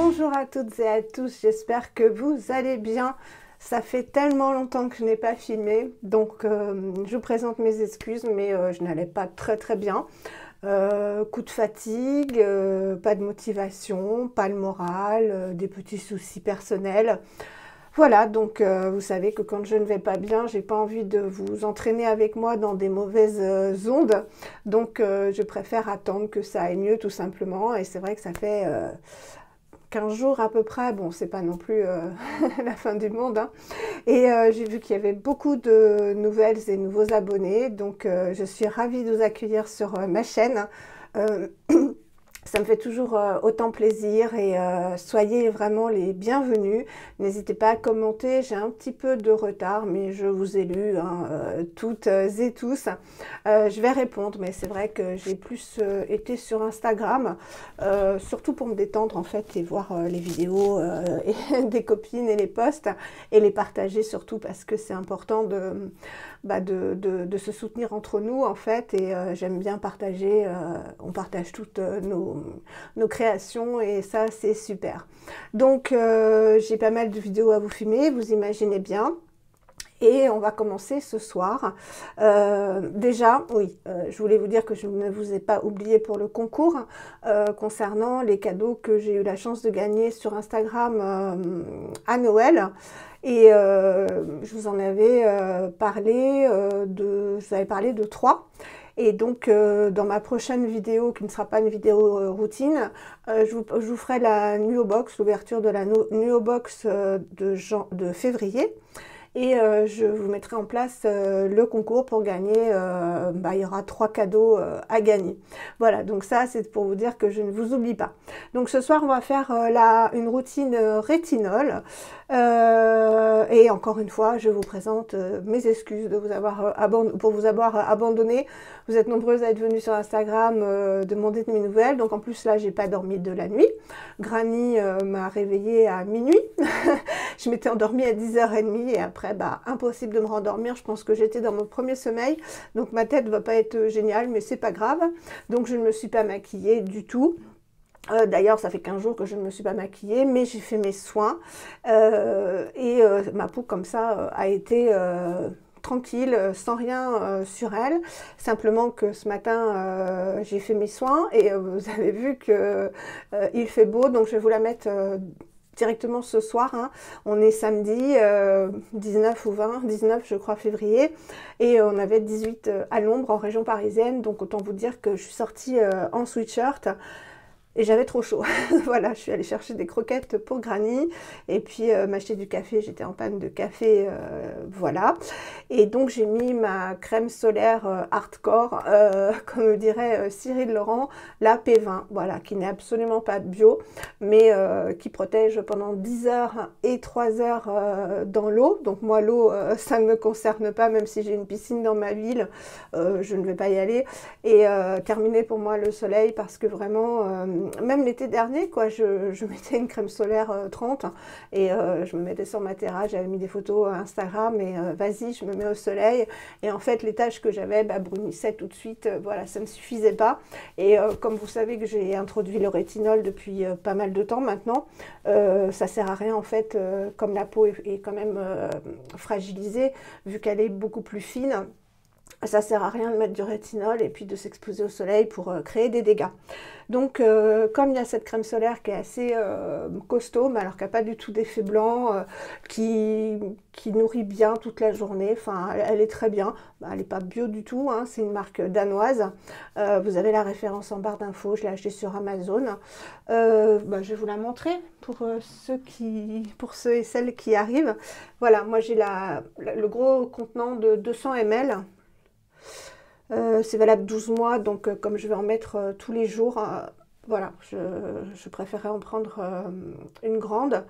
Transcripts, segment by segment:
Bonjour à toutes et à tous, j'espère que vous allez bien. Ça fait tellement longtemps que je n'ai pas filmé, donc je vous présente mes excuses, mais je n'allais pas très bien. Coup de fatigue, pas de motivation, pas le moral, des petits soucis personnels. Voilà, donc vous savez que quand je ne vais pas bien, j'ai pas envie de vous entraîner avec moi dans des mauvaises ondes. Donc je préfère attendre que ça aille mieux tout simplement. Et c'est vrai que ça fait 15 jours à peu près. Bon, c'est pas non plus la fin du monde, hein. Et j'ai vu qu'il y avait beaucoup de nouvelles et nouveaux abonnés. Donc je suis ravie de vous accueillir sur ma chaîne. Euh, Ça me fait toujours autant plaisir et soyez vraiment les bienvenus. N'hésitez pas à commenter, j'ai un petit peu de retard, mais je vous ai lu, hein, toutes et tous. Je vais répondre, mais c'est vrai que j'ai plus été sur Instagram, surtout pour me détendre en fait et voir les vidéos des copines et les posts et les partager surtout parce que c'est important de se soutenir entre nous en fait et j'aime bien partager, on partage toutes nos créations et ça c'est super. Donc j'ai pas mal de vidéos à vous filmer, vous imaginez bien. Et on va commencer ce soir. Déjà, oui, je voulais vous dire que je ne vous ai pas oublié pour le concours concernant les cadeaux que j'ai eu la chance de gagner sur Instagram à Noël. Et je vous en avais parlé je vous avais parlé de 3. Et donc, dans ma prochaine vidéo, qui ne sera pas une vidéo routine, je vous ferai la Nuo Box, l'ouverture de la Nuo Box de février. Et je vous mettrai en place le concours pour gagner, il y aura 3 cadeaux à gagner. Voilà, donc ça c'est pour vous dire que je ne vous oublie pas. Donc ce soir on va faire une routine rétinol. Et encore une fois, je vous présente mes excuses de vous avoir pour vous avoir abandonné. Vous êtes nombreuses à être venues sur Instagram demander de mes nouvelles. Donc en plus là, j'ai pas dormi de la nuit. Granny m'a réveillée à minuit. Je m'étais endormie à 10h30 et après, impossible de me rendormir. Je pense que j'étais dans mon premier sommeil. Donc ma tête va pas être géniale, mais c'est pas grave. Donc je ne me suis pas maquillée du tout. D'ailleurs, ça fait 15 jours que je ne me suis pas maquillée, mais j'ai fait mes soins et ma peau comme ça a été tranquille, sans rien sur elle. Simplement que ce matin, j'ai fait mes soins et vous avez vu que il fait beau, donc je vais vous la mettre directement ce soir, hein. On est samedi 19 ou 20, 19 je crois février, et on avait 18 à l'ombre en région parisienne, donc autant vous dire que je suis sortie en sweatshirt. Et j'avais trop chaud. Voilà, je suis allée chercher des croquettes pour Granny et puis m'acheter du café. J'étais en panne de café, voilà. Et donc j'ai mis ma crème solaire hardcore, comme dirait Cyril Laurent, la P20, voilà, qui n'est absolument pas bio, mais qui protège pendant 10 heures et 3 heures dans l'eau. Donc moi, l'eau, ça ne me concerne pas, même si j'ai une piscine dans ma ville, je ne vais pas y aller. Et terminé pour moi le soleil parce que vraiment... même l'été dernier, quoi, je mettais une crème solaire 30 et je me mettais sur ma terrasse, j'avais mis des photos Instagram et vas-y, je me mets au soleil. Et en fait, les taches que j'avais brunissaient tout de suite, voilà, ça ne suffisait pas. Et comme vous savez que j'ai introduit le rétinol depuis pas mal de temps maintenant, ça sert à rien en fait, comme la peau est quand même fragilisée, vu qu'elle est beaucoup plus fine. Ça sert à rien de mettre du rétinol et puis de s'exposer au soleil pour créer des dégâts. Donc, comme il y a cette crème solaire qui est assez costaud, mais alors qui n'a pas du tout d'effet blanc, qui nourrit bien toute la journée, enfin, elle est très bien. Elle n'est pas bio du tout, hein, c'est une marque danoise. Vous avez la référence en barre d'infos, je l'ai achetée sur Amazon. Je vais vous la montrer pour ceux et celles qui arrivent. Voilà, moi j'ai le gros contenant de 200 ml. C'est valable 12 mois, donc comme je vais en mettre tous les jours, voilà, je préférais en prendre une grande.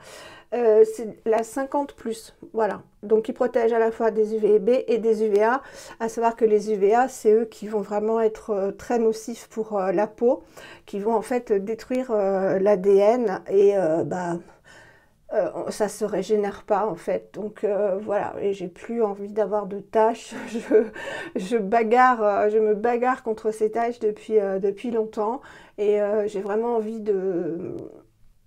C'est la 50+, voilà. Donc qui protège à la fois des UVB et des UVA, à savoir que les UVA, c'est eux qui vont vraiment être très nocifs pour la peau, qui vont en fait détruire l'ADN et ça se régénère pas en fait, donc voilà, et j'ai plus envie d'avoir de taches. Je me bagarre contre ces taches depuis longtemps, et j'ai vraiment envie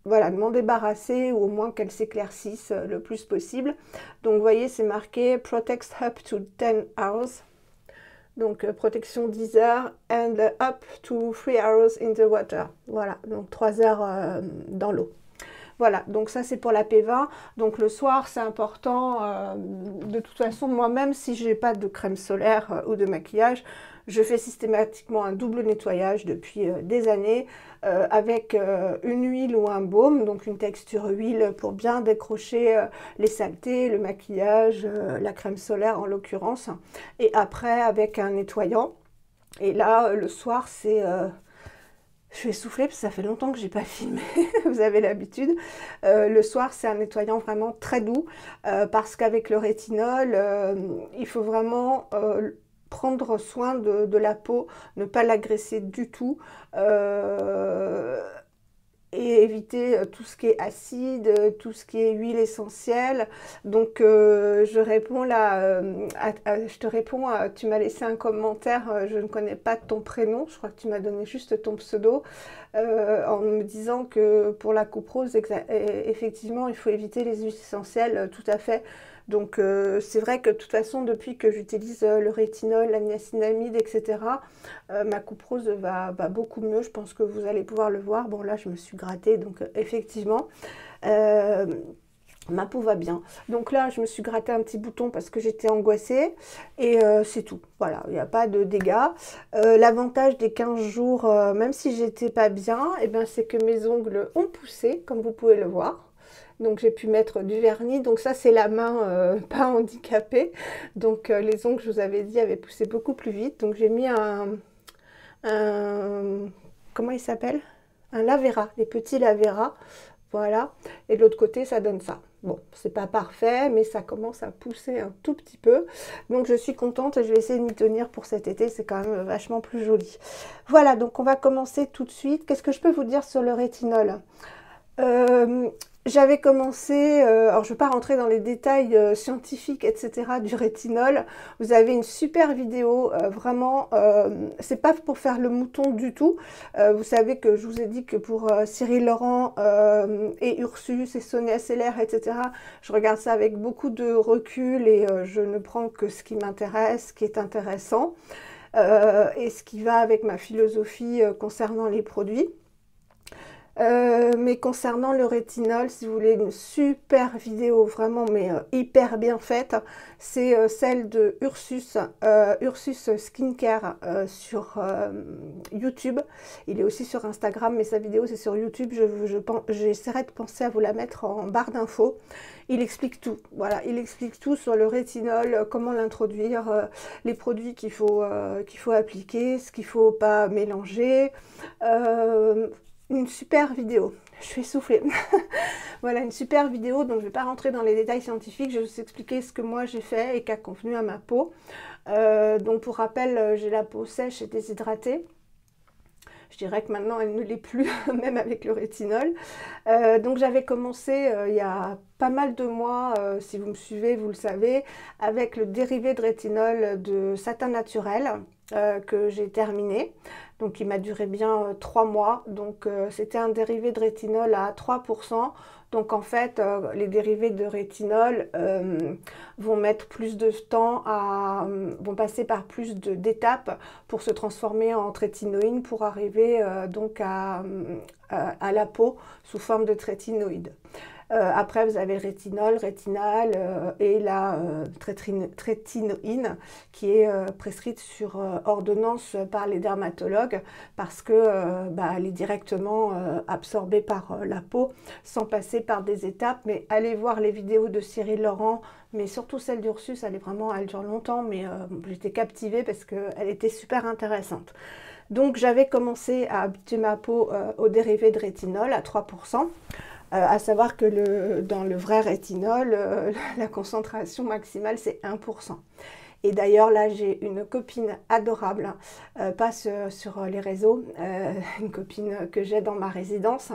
voilà, de m'en débarrasser ou au moins qu'elles s'éclaircissent le plus possible. Donc vous voyez, c'est marqué Protects up to 10 hours. Donc protection 10 heures and up to 3 hours in the water. Voilà, donc 3 heures dans l'eau. Voilà, donc ça c'est pour la P20. Donc le soir c'est important. De toute façon, moi-même, si je n'ai pas de crème solaire ou de maquillage, je fais systématiquement un double nettoyage depuis des années avec une huile ou un baume, donc une texture huile pour bien décrocher les saletés, le maquillage, la crème solaire en l'occurrence. Et après avec un nettoyant. Et là, le soir, c'est... je vais souffler parce que ça fait longtemps que j'ai pas filmé, vous avez l'habitude. Le soir, c'est un nettoyant vraiment très doux parce qu'avec le rétinol, il faut vraiment prendre soin de la peau, ne pas l'agresser du tout. Et éviter tout ce qui est acide, tout ce qui est huile essentielle. Donc je réponds là, je te réponds, tu m'as laissé un commentaire, je ne connais pas ton prénom, je crois que tu m'as donné juste ton pseudo, en me disant que pour la coupe rose, effectivement, il faut éviter les huiles essentielles, tout à fait. Donc c'est vrai que de toute façon, depuis que j'utilise le rétinol, la niacinamide, etc., ma coupe rose va beaucoup mieux. Je pense que vous allez pouvoir le voir. Bon, là, je me suis grattée, donc effectivement, ma peau va bien. Donc là, je me suis gratté un petit bouton parce que j'étais angoissée et c'est tout. Voilà, il n'y a pas de dégâts. L'avantage des 15 jours, même si j'étais pas bien, eh ben, c'est que mes ongles ont poussé, comme vous pouvez le voir. Donc j'ai pu mettre du vernis, donc ça c'est la main pas handicapée, donc les ongles, je vous avais dit, avaient poussé beaucoup plus vite, donc j'ai mis comment il s'appelle? Un lavera, les petits lavera, voilà, et de l'autre côté ça donne ça. Bon, c'est pas parfait, mais ça commence à pousser un tout petit peu, donc je suis contente et je vais essayer de m'y tenir pour cet été, c'est quand même vachement plus joli. Voilà, donc on va commencer tout de suite. Qu'est-ce que je peux vous dire sur le rétinol? J'avais commencé, alors je ne vais pas rentrer dans les détails scientifiques, etc. du rétinol. Vous avez une super vidéo, vraiment, c'est pas pour faire le mouton du tout. Vous savez que je vous ai dit que pour Cyril Laurent et Ursus et Sonia Seller, etc., je regarde ça avec beaucoup de recul et je ne prends que ce qui m'intéresse, ce qui est intéressant et ce qui va avec ma philosophie concernant les produits. Mais concernant le rétinol, si vous voulez une super vidéo vraiment mais hyper bien faite, c'est celle de Ursus, Ursus Skincare sur YouTube. Il est aussi sur Instagram, mais sa vidéo c'est sur YouTube. J'essaierai de penser à vous la mettre en barre d'infos. Il explique tout, voilà, il explique tout sur le rétinol, comment l'introduire, les produits qu'il faut appliquer, ce qu'il ne faut pas mélanger. Une super vidéo, je vais souffler. Voilà, une super vidéo, donc je ne vais pas rentrer dans les détails scientifiques, je vais vous expliquer ce que moi j'ai fait et qui a convenu à ma peau. Donc pour rappel, j'ai la peau sèche et déshydratée. Je dirais que maintenant elle ne l'est plus, même avec le rétinol. Donc j'avais commencé il y a pas mal de mois, si vous me suivez, vous le savez, avec le dérivé de rétinol de Satin Naturel que j'ai terminé. Donc il m'a duré bien 3 mois. Donc c'était un dérivé de rétinol à 3%. Donc en fait, les dérivés de rétinol vont mettre plus de temps vont passer par plus d'étapes pour se transformer en trétinoïne pour arriver donc à la peau sous forme de trétinoïde. Après, vous avez le rétinol, rétinal et la trétinoïne qui est prescrite sur ordonnance par les dermatologues parce que elle est directement absorbée par la peau sans passer par des étapes. Mais allez voir les vidéos de Cyril Laurent, mais surtout celle d'Ursus, elle dure longtemps, mais j'étais captivée parce qu'elle était super intéressante. Donc j'avais commencé à habituer ma peau au dérivé de rétinol à 3%. À savoir que dans le vrai rétinol, la concentration maximale c'est 1%. Et d'ailleurs là j'ai une copine adorable, pas sur les réseaux, une copine que j'ai dans ma résidence,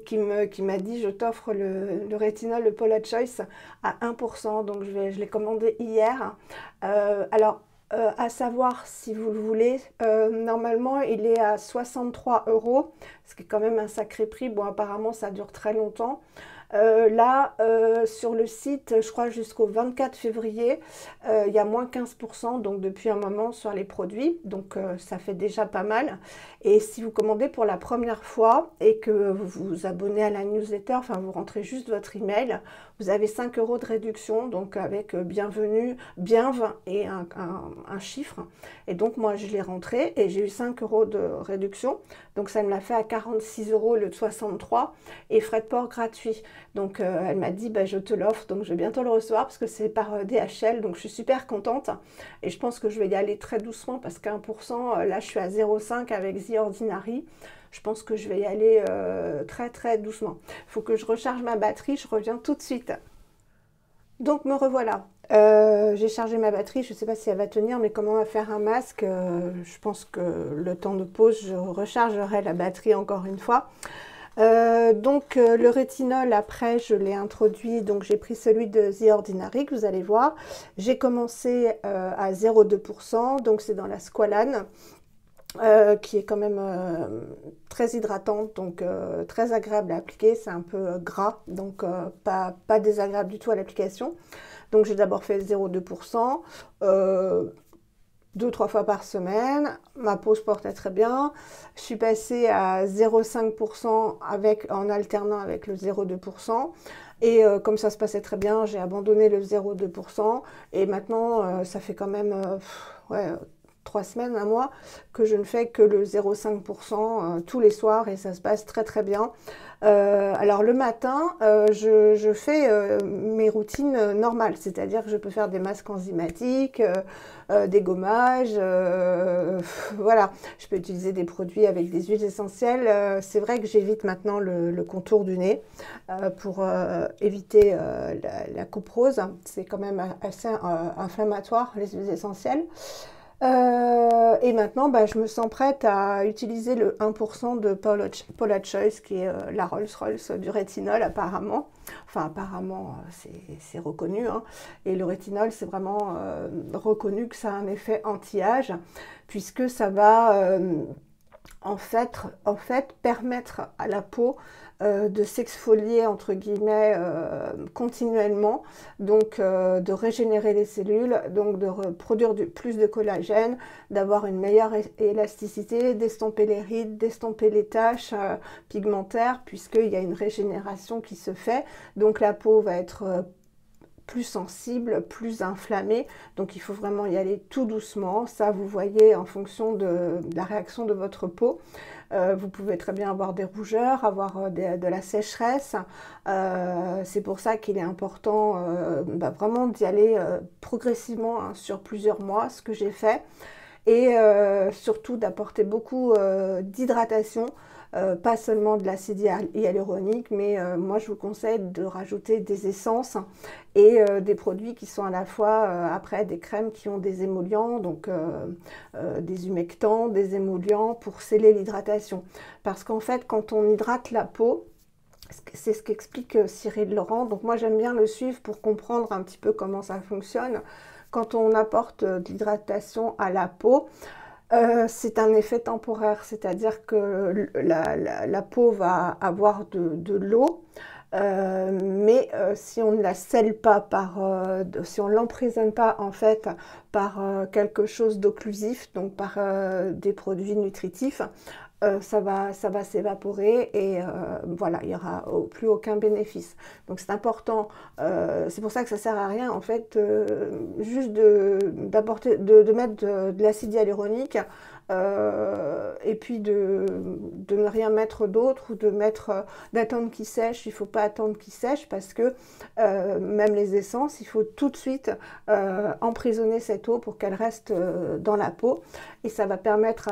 qui m'a dit je t'offre le rétinol, le Paula Choice à 1%, donc je l'ai commandé hier. Alors à savoir si vous le voulez, normalement il est à 63 €, ce qui est quand même un sacré prix. Bon, apparemment ça dure très longtemps. Là, sur le site, je crois jusqu'au 24 février, il y a moins 15%, donc depuis un moment sur les produits, donc ça fait déjà pas mal. Et si vous commandez pour la première fois et que vous vous abonnez à la newsletter, enfin vous rentrez juste votre email, vous avez 5 € de réduction, donc avec bienvenue, bienve et un chiffre. Et donc moi je l'ai rentré et j'ai eu 5 € de réduction, donc ça me l'a fait à 46 € au lieu de 63 et frais de port gratuits. Donc elle m'a dit bah, je te l'offre, donc je vais bientôt le recevoir parce que c'est par DHL, donc je suis super contente et je pense que je vais y aller très doucement parce qu'1%, là je suis à 0,5 avec The Ordinary. Je pense que je vais y aller très très doucement. Il faut que je recharge ma batterie, je reviens tout de suite. Donc me revoilà. J'ai chargé ma batterie, je ne sais pas si elle va tenir, mais comment on va faire un masque, je pense que le temps de pause, je rechargerai la batterie encore une fois. Le rétinol, après je l'ai introduit, donc j'ai pris celui de The Ordinary que vous allez voir. J'ai commencé à 0,2%, donc c'est dans la squalane. Qui est quand même très hydratante, donc très agréable à appliquer. C'est un peu gras, donc pas désagréable du tout à l'application. Donc j'ai d'abord fait 0,2%, 2-3 fois par semaine. Ma peau se portait très bien. Je suis passée à 0,5% en alternant avec le 0,2%. Et comme ça se passait très bien, j'ai abandonné le 0,2%. Et maintenant, ça fait quand même 3 semaines, un mois, que je ne fais que le 0,5% tous les soirs et ça se passe très très bien. Alors le matin, je fais mes routines normales, c'est-à-dire que je peux faire des masques enzymatiques, des gommages, voilà. Je peux utiliser des produits avec des huiles essentielles. C'est vrai que j'évite maintenant le contour du nez pour éviter la couperose. C'est quand même assez inflammatoire, les huiles essentielles. Et maintenant, bah, je me sens prête à utiliser le 1% de Paula Choice, qui est la Rolls-Royce du rétinol apparemment. Enfin, apparemment, c'est reconnu, hein. Et le rétinol, c'est vraiment reconnu que ça a un effet anti-âge, puisque ça va en fait permettre à la peau de s'exfolier entre guillemets continuellement, donc de régénérer les cellules, donc de produire plus de collagène, d'avoir une meilleure élasticité, d'estomper les rides, d'estomper les taches pigmentaires, puisqu'il y a une régénération qui se fait, donc la peau va être plus sensible, plus inflammée, donc il faut vraiment y aller tout doucement. Ça, vous voyez en fonction de la réaction de votre peau. Vous pouvez très bien avoir des rougeurs, avoir de la sécheresse. C'est pour ça qu'il est important vraiment d'y aller progressivement, hein, sur plusieurs mois, ce que j'ai fait. Et surtout d'apporter beaucoup d'hydratation. Pas seulement de l'acide hyaluronique, mais moi je vous conseille de rajouter des essences et des produits qui sont à la fois après des crèmes qui ont des émollients, donc des humectants, des émollients pour sceller l'hydratation. Parce qu'en fait, quand on hydrate la peau, c'est ce qu'explique Cyril Laurent, donc moi j'aime bien le suivre pour comprendre un petit peu comment ça fonctionne. Quand on apporte de l'hydratation à la peau, c'est un effet temporaire, c'est-à-dire que la peau va avoir de l'eau, mais si on ne la scelle pas si on ne l'emprisonne pas en fait par quelque chose d'occlusif, donc par des produits nutritifs, ça va s'évaporer et voilà, il n'y aura plus aucun bénéfice. Donc c'est important, c'est pour ça que ça ne sert à rien en fait, juste de mettre de l'acide hyaluronique et puis de ne rien mettre d'autre ou d'attendre qu'il sèche. Il ne faut pas attendre qu'il sèche parce que même les essences, il faut tout de suite emprisonner cette eau pour qu'elle reste dans la peau et ça va permettre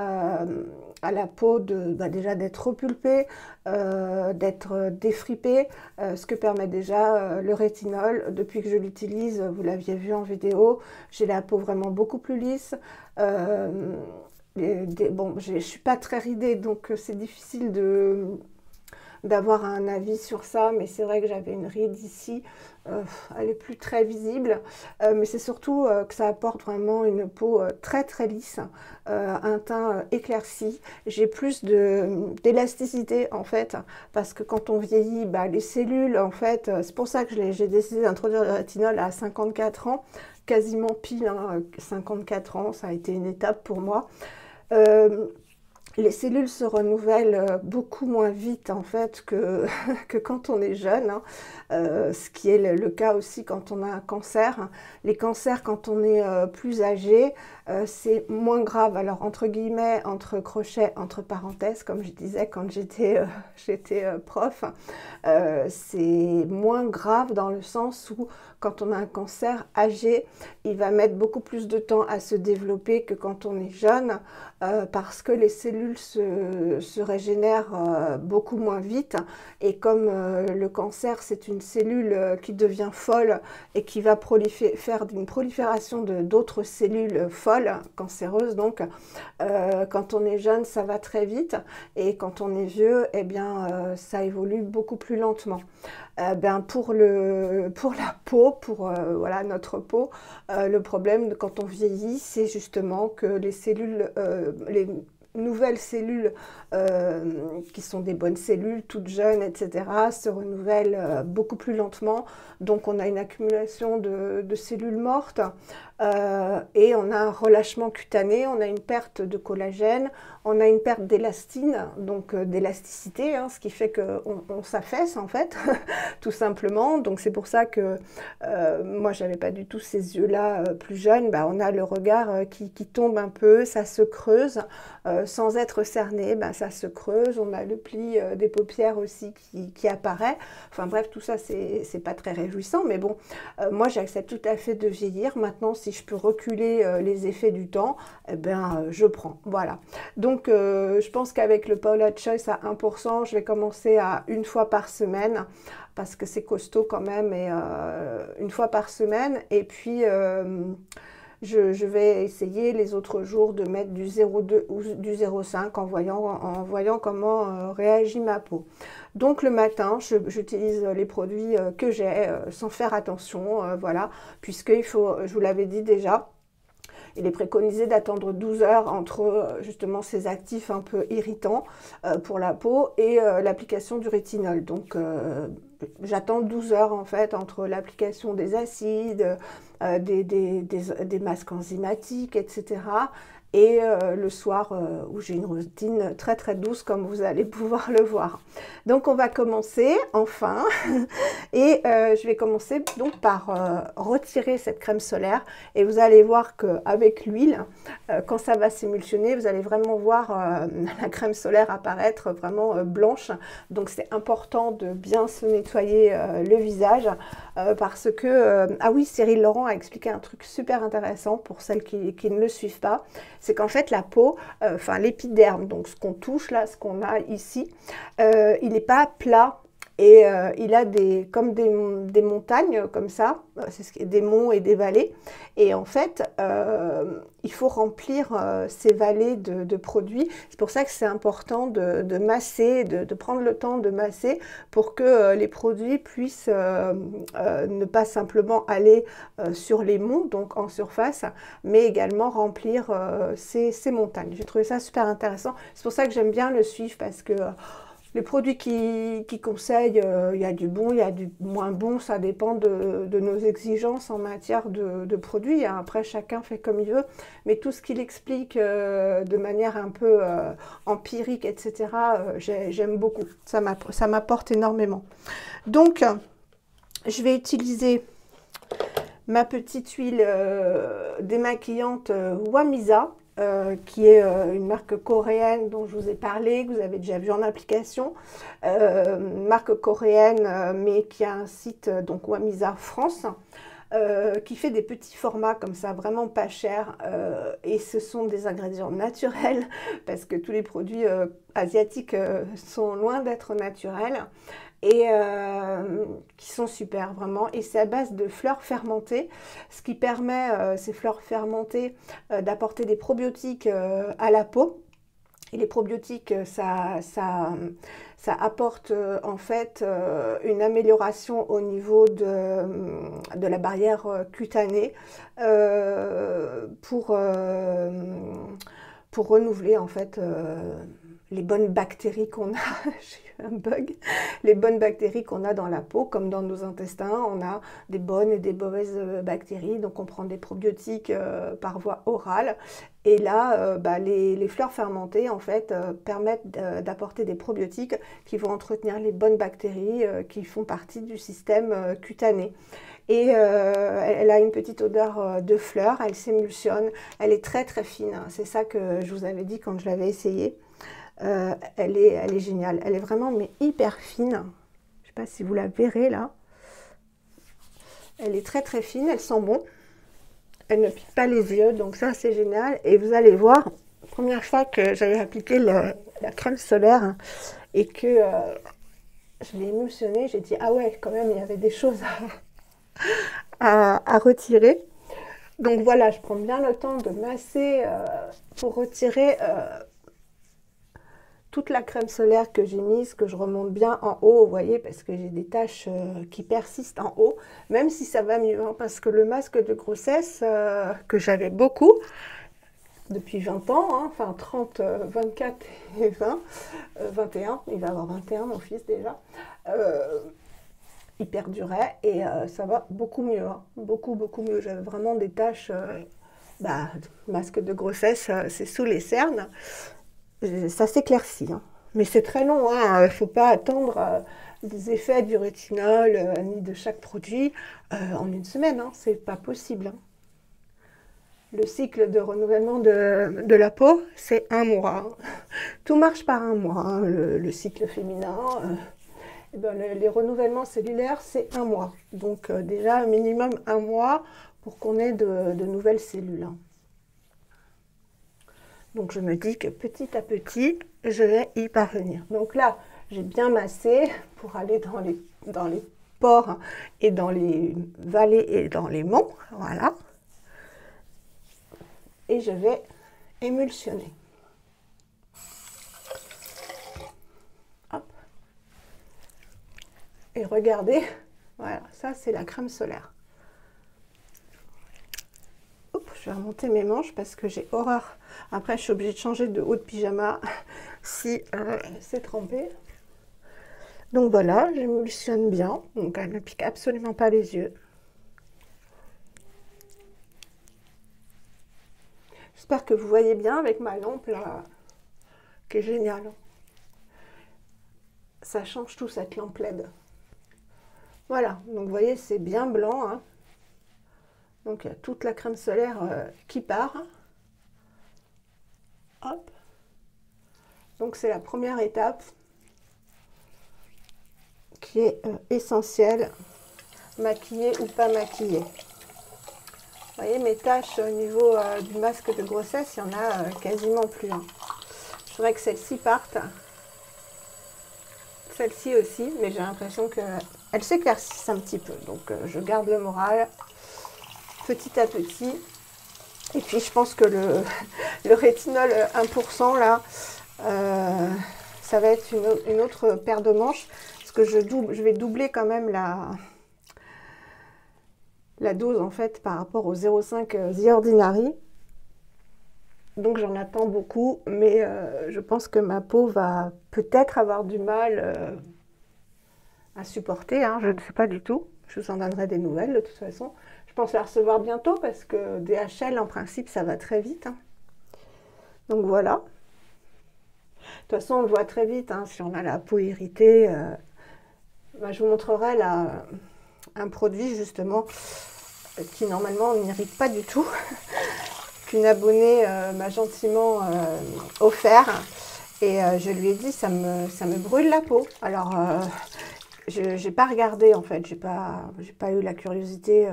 à la peau déjà d'être repulpée, d'être défripée, ce que permet déjà le rétinol. Depuis que je l'utilise, vous l'aviez vu en vidéo, j'ai la peau vraiment beaucoup plus lisse. Bon, je ne suis pas très ridée, donc c'est difficile d'avoir un avis sur ça, mais c'est vrai que j'avais une ride ici, elle est plus très visible, mais c'est surtout que ça apporte vraiment une peau très très lisse, un teint éclairci. J'ai plus d'élasticité en fait, parce que quand on vieillit, bah, les cellules en fait, c'est pour ça que j'ai décidé d'introduire le rétinol à 54 ans, quasiment pile, hein, 54 ans, ça a été une étape pour moi. Euh, les cellules se renouvellent beaucoup moins vite en fait que, que quand on est jeune, hein. Ce qui est le cas aussi quand on a un cancer. Les cancers quand on est plus âgé, c'est moins grave. Alors entre guillemets, entre crochets, entre parenthèses, comme je disais quand j'étais prof, c'est moins grave dans le sens où quand on a un cancer âgé, il va mettre beaucoup plus de temps à se développer que quand on est jeune, parce que les cellules se régénèrent beaucoup moins vite. Et comme le cancer, c'est une cellule qui devient folle et qui va faire une prolifération d'autres cellules folles, cancéreuses donc, quand on est jeune, ça va très vite. Et quand on est vieux, eh bien, ça évolue beaucoup plus lentement. Pour la peau, pour voilà, notre peau, le problème quand on vieillit, c'est justement que les cellules, les nouvelles cellules qui sont des bonnes cellules, toutes jeunes, etc., se renouvellent beaucoup plus lentement. Donc on a une accumulation de cellules mortes et on a un relâchement cutané, on a une perte de collagène, on a une perte d'élastine, donc d'élasticité, hein, ce qui fait qu'on s'affaisse en fait, tout simplement. Donc c'est pour ça que moi j'avais pas du tout ces yeux-là plus jeunes. Bah, on a le regard qui tombe un peu, ça se creuse sans être cerné, bah, ça se creuse. On a le pli des paupières aussi qui apparaît. Enfin bref, tout ça c'est pas très réjouissant, mais bon, moi j'accepte tout à fait de vieillir. Maintenant, si je peux reculer les effets du temps, eh ben je prends. Voilà. Donc je pense qu'avec le Paula Choice à 1%, je vais commencer à une fois par semaine parce que c'est costaud quand même, et une fois par semaine. Et puis je vais essayer les autres jours de mettre du 0,2 ou du 0,5 en voyant comment réagit ma peau. Donc le matin, j'utilise les produits que j'ai sans faire attention, voilà, puisque je vous l'avais dit déjà, il est préconisé d'attendre 12 heures entre justement ces actifs un peu irritants pour la peau et l'application du rétinol. Donc j'attends 12 heures en fait entre l'application des acides, des masques enzymatiques, etc. Et le soir où j'ai une routine très très douce comme vous allez pouvoir le voir. Donc on va commencer enfin et je vais commencer donc par retirer cette crème solaire et vous allez voir qu'avec l'huile, quand ça va s'émulsionner, vous allez vraiment voir la crème solaire apparaître vraiment blanche. Donc c'est important de bien se nettoyer le visage parce que, ah oui, Cyril Laurent a expliqué un truc super intéressant pour celles qui ne le suivent pas. C'est qu'en fait la peau, enfin l'épiderme, donc ce qu'on touche là, ce qu'on a ici, il n'est pas plat et il a comme des montagnes comme ça, des monts et des vallées. Et en fait, il faut remplir ces vallées de produits. C'est pour ça que c'est important de masser, de prendre le temps de masser pour que les produits puissent ne pas simplement aller sur les monts, donc en surface, mais également remplir ces montagnes. J'ai trouvé ça super intéressant. C'est pour ça que j'aime bien le suivre parce que les produits qui conseillent, il y a du bon, il y a du moins bon, ça dépend de nos exigences en matière de produits. Après, chacun fait comme il veut, mais tout ce qu'il explique de manière un peu empirique, etc., j'aime beaucoup. Ça m'apporte énormément. Donc, je vais utiliser ma petite huile démaquillante Wamisa. Qui est une marque coréenne dont je vous ai parlé, que vous avez déjà vu en application, marque coréenne mais qui a un site, donc Wamisa France, qui fait des petits formats comme ça, vraiment pas chers, et ce sont des ingrédients naturels parce que tous les produits asiatiques sont loin d'être naturels et qui sont super vraiment, et c'est à base de fleurs fermentées, ce qui permet ces fleurs fermentées d'apporter des probiotiques à la peau Et les probiotiques, ça apporte en fait une amélioration au niveau de la barrière cutanée pour renouveler en fait les bonnes bactéries qu'on a, j'ai eu un bug, les bonnes bactéries qu'on a dans la peau, comme dans nos intestins, on a des bonnes et des mauvaises bactéries, donc on prend des probiotiques par voie orale, et là, les fleurs fermentées en fait permettent d'apporter des probiotiques qui vont entretenir les bonnes bactéries qui font partie du système cutané. Et elle a une petite odeur de fleurs, elle s'émulsionne, elle est très très fine, c'est ça que je vous avais dit quand je l'avais essayée. Elle est géniale, elle est vraiment mais hyper fine, je ne sais pas si vous la verrez là, elle est très très fine, elle sent bon, elle ne pique pas les yeux, donc ça c'est génial. Et vous allez voir, première fois que j'avais appliqué la crème solaire et que je l'ai émulsionnée, j'ai dit ah ouais quand même il y avait des choses à retirer. Donc voilà, je prends bien le temps de masser pour retirer toute la crème solaire que j'ai mise, que je remonte bien en haut, vous voyez, parce que j'ai des taches qui persistent en haut, même si ça va mieux, hein, parce que le masque de grossesse que j'avais beaucoup, depuis 20 ans, hein, enfin 30, 24 et 20, 21, il va avoir 21 mon fils déjà, il perdurait et ça va beaucoup mieux, hein, beaucoup mieux, j'avais vraiment des taches, masque de grossesse, c'est sous les cernes. Ça s'éclaircit, hein. Mais c'est très long, hein. Il ne faut pas attendre les effets du rétinol ni de chaque produit en une semaine, hein. C'est pas possible, hein. Le cycle de renouvellement de la peau, c'est 1 mois. Tout marche par 1 mois, hein. Le cycle féminin, les renouvellements cellulaires, c'est 1 mois. Donc déjà, minimum 1 mois pour qu'on ait de nouvelles cellules, hein. Donc je me dis que petit à petit, je vais y parvenir. Donc là, j'ai bien massé pour aller dans les pores et dans les vallées et dans les monts. Voilà. Et je vais émulsionner. Hop. Et regardez, voilà, ça c'est la crème solaire. Je vais remonter mes manches parce que j'ai horreur. Après, je suis obligée de changer de haut de pyjama si c'est trempé. Donc voilà, j'émulsionne bien. Donc elle ne pique absolument pas les yeux. J'espère que vous voyez bien avec ma lampe là, qui est géniale. Ça change tout cette lampe LED. Voilà, donc vous voyez, c'est bien blanc, hein. Donc il y a toute la crème solaire qui part. Hop. Donc c'est la première étape qui est essentielle, maquillée ou pas maquillée. Vous voyez mes taches au niveau du masque de grossesse, il n'y en a quasiment plus, hein. Je voudrais que celles-ci partent. Celle-ci aussi, mais j'ai l'impression qu'elles s'éclaircissent un petit peu. Donc je garde le moral petit à petit. Et puis je pense que le rétinol 1% là, ça va être une autre paire de manches. Parce que je vais doubler quand même la dose en fait par rapport au 0,5 The Ordinary. Donc j'en attends beaucoup, mais je pense que ma peau va peut-être avoir du mal à supporter, hein, je ne sais pas du tout. Je vous en donnerai des nouvelles de toute façon. Je pense la recevoir bientôt parce que DHL en principe ça va très vite, hein. Donc voilà. De toute façon on le voit très vite, hein, si on a la peau irritée. Je vous montrerai un produit justement qui normalement n'irrite pas du tout. Qu'une abonnée m'a gentiment offert et je lui ai dit ça me brûle la peau. Alors je n'ai pas regardé en fait, j'ai pas eu la curiosité.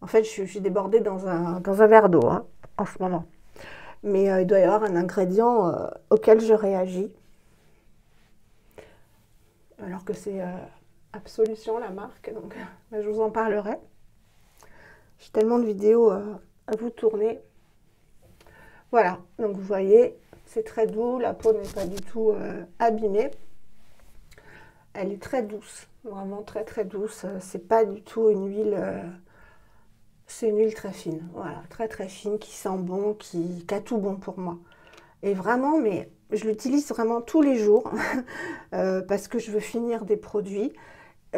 En fait je suis débordée dans un verre d'eau, hein, en ce moment. Mais il doit y avoir un ingrédient auquel je réagis. Alors que c'est Absolution la marque, donc je vous en parlerai. J'ai tellement de vidéos à vous tourner. Voilà, donc vous voyez, c'est très doux, la peau n'est pas du tout abîmée. Elle est très douce, vraiment très très douce. C'est pas du tout une huile, c'est une huile très fine, voilà, très très fine, qui sent bon, qui a tout bon pour moi. Et vraiment, mais je l'utilise vraiment tous les jours parce que je veux finir des produits.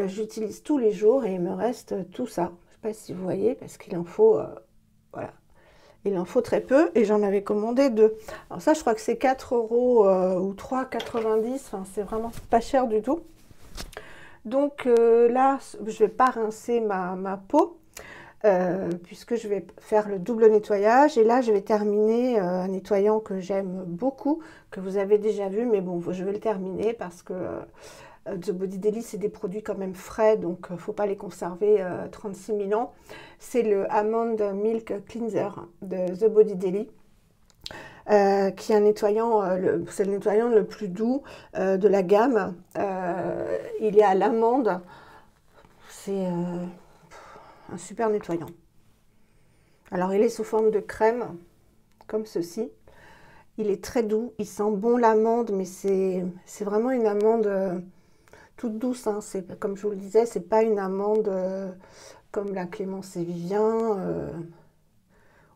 J'utilise tous les jours et il me reste tout ça. Je ne sais pas si vous voyez, parce qu'il en faut, voilà, il en faut très peu et j'en avais commandé 2. Alors ça, je crois que c'est 4 € ou 3,90 €. Enfin, c'est vraiment pas cher du tout. Donc là, je ne vais pas rincer ma peau puisque je vais faire le double nettoyage. Et là, je vais terminer un nettoyant que j'aime beaucoup, que vous avez déjà vu, mais bon, je vais le terminer parce que The Body Daily, c'est des produits quand même frais, donc il ne faut pas les conserver 36 000 ans. C'est le Almond Milk Cleanser de The Body Daily. Qui est un nettoyant, c'est le nettoyant le plus doux de la gamme. Il est à l'amande. C'est un super nettoyant. Alors, il est sous forme de crème, comme ceci. Il est très doux, il sent bon l'amande, mais c'est vraiment une amande toute douce. Hein. Comme je vous le disais, c'est pas une amande comme la Clémence et Vivien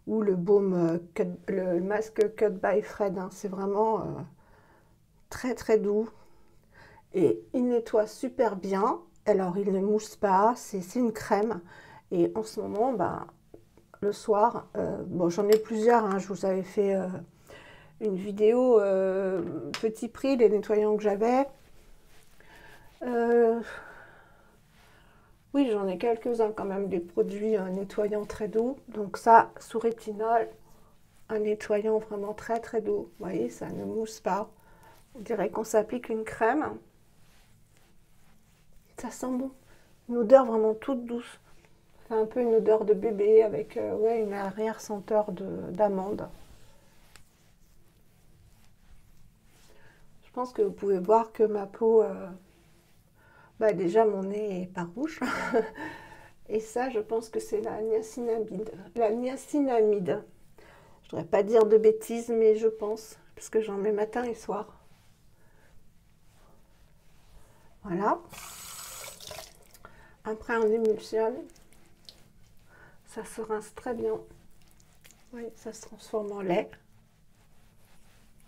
ou le baume, le masque Cut by Fred. Hein. C'est vraiment très très doux et il nettoie super bien. Alors, il ne mousse pas, c'est une crème. Et en ce moment, bah, le soir, bon, j'en ai plusieurs. Hein. Je vous avais fait une vidéo petit prix, les nettoyants que j'avais. Oui, j'en ai quelques-uns quand même, des produits nettoyants très doux. Donc ça, sous rétinol, un nettoyant vraiment très très doux. Vous voyez, ça ne mousse pas. On dirait qu'on s'applique une crème. Ça sent bon. Une odeur vraiment toute douce. C'est un peu une odeur de bébé avec ouais, une arrière-senteur d'amande. Je pense que vous pouvez voir que ma peau, bah déjà mon nez est pas rouge. Et ça, je pense que c'est la niacinamide. La niacinamide. Je ne devrais pas dire de bêtises, mais je pense, parce que j'en mets matin et soir. Voilà. Après, on émulsionne. Ça se rince très bien. Oui, ça se transforme en lait.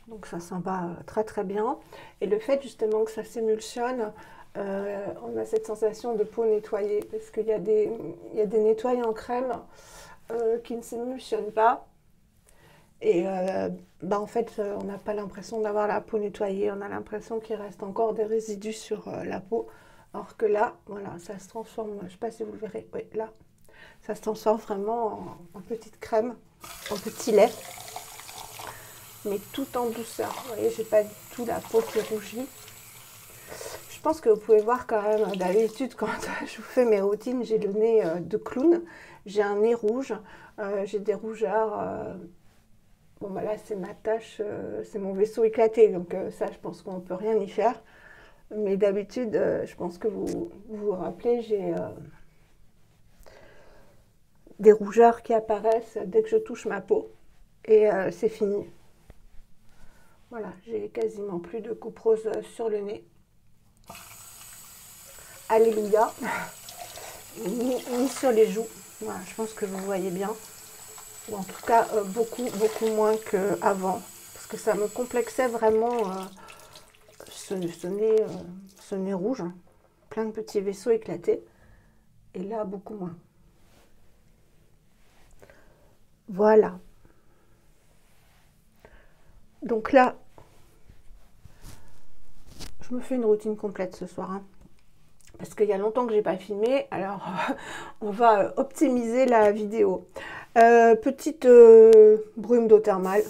Donc ça s'en va très très bien. Et le fait justement que ça s'émulsionne, on a cette sensation de peau nettoyée. Parce qu'il y a des nettoyants en crème qui ne s'émulsionnent pas. Et bah en fait, on n'a pas l'impression d'avoir la peau nettoyée. On a l'impression qu'il reste encore des résidus sur la peau. Alors que là, voilà, ça se transforme, je ne sais pas si vous le verrez, oui, là, ça se transforme vraiment en petite crème, en petit lait, mais tout en douceur. Vous voyez, j'ai pas du tout la peau qui rougit. Je pense que vous pouvez voir quand même, d'habitude, quand je vous fais mes routines, j'ai le nez de clown, j'ai un nez rouge, j'ai des rougeurs. Bon, bah là, c'est ma tache, c'est mon vaisseau éclaté, donc ça, je pense qu'on ne peut rien y faire. Mais d'habitude, je pense que vous vous rappelez, j'ai des rougeurs qui apparaissent dès que je touche ma peau. Et c'est fini. Voilà, j'ai quasiment plus de coupe rose sur le nez. Alléluia. Ni sur les joues. Voilà, je pense que vous voyez bien. Ou en tout cas, beaucoup moins qu'avant. Parce que ça me complexait vraiment ce nez rouge. Hein. Plein de petits vaisseaux éclatés. Et là, beaucoup moins. Voilà. Donc là, je me fais une routine complète ce soir. Hein, parce qu'il y a longtemps que j'ai pas filmé. Alors, on va optimiser la vidéo. Petite brume d'eau thermale.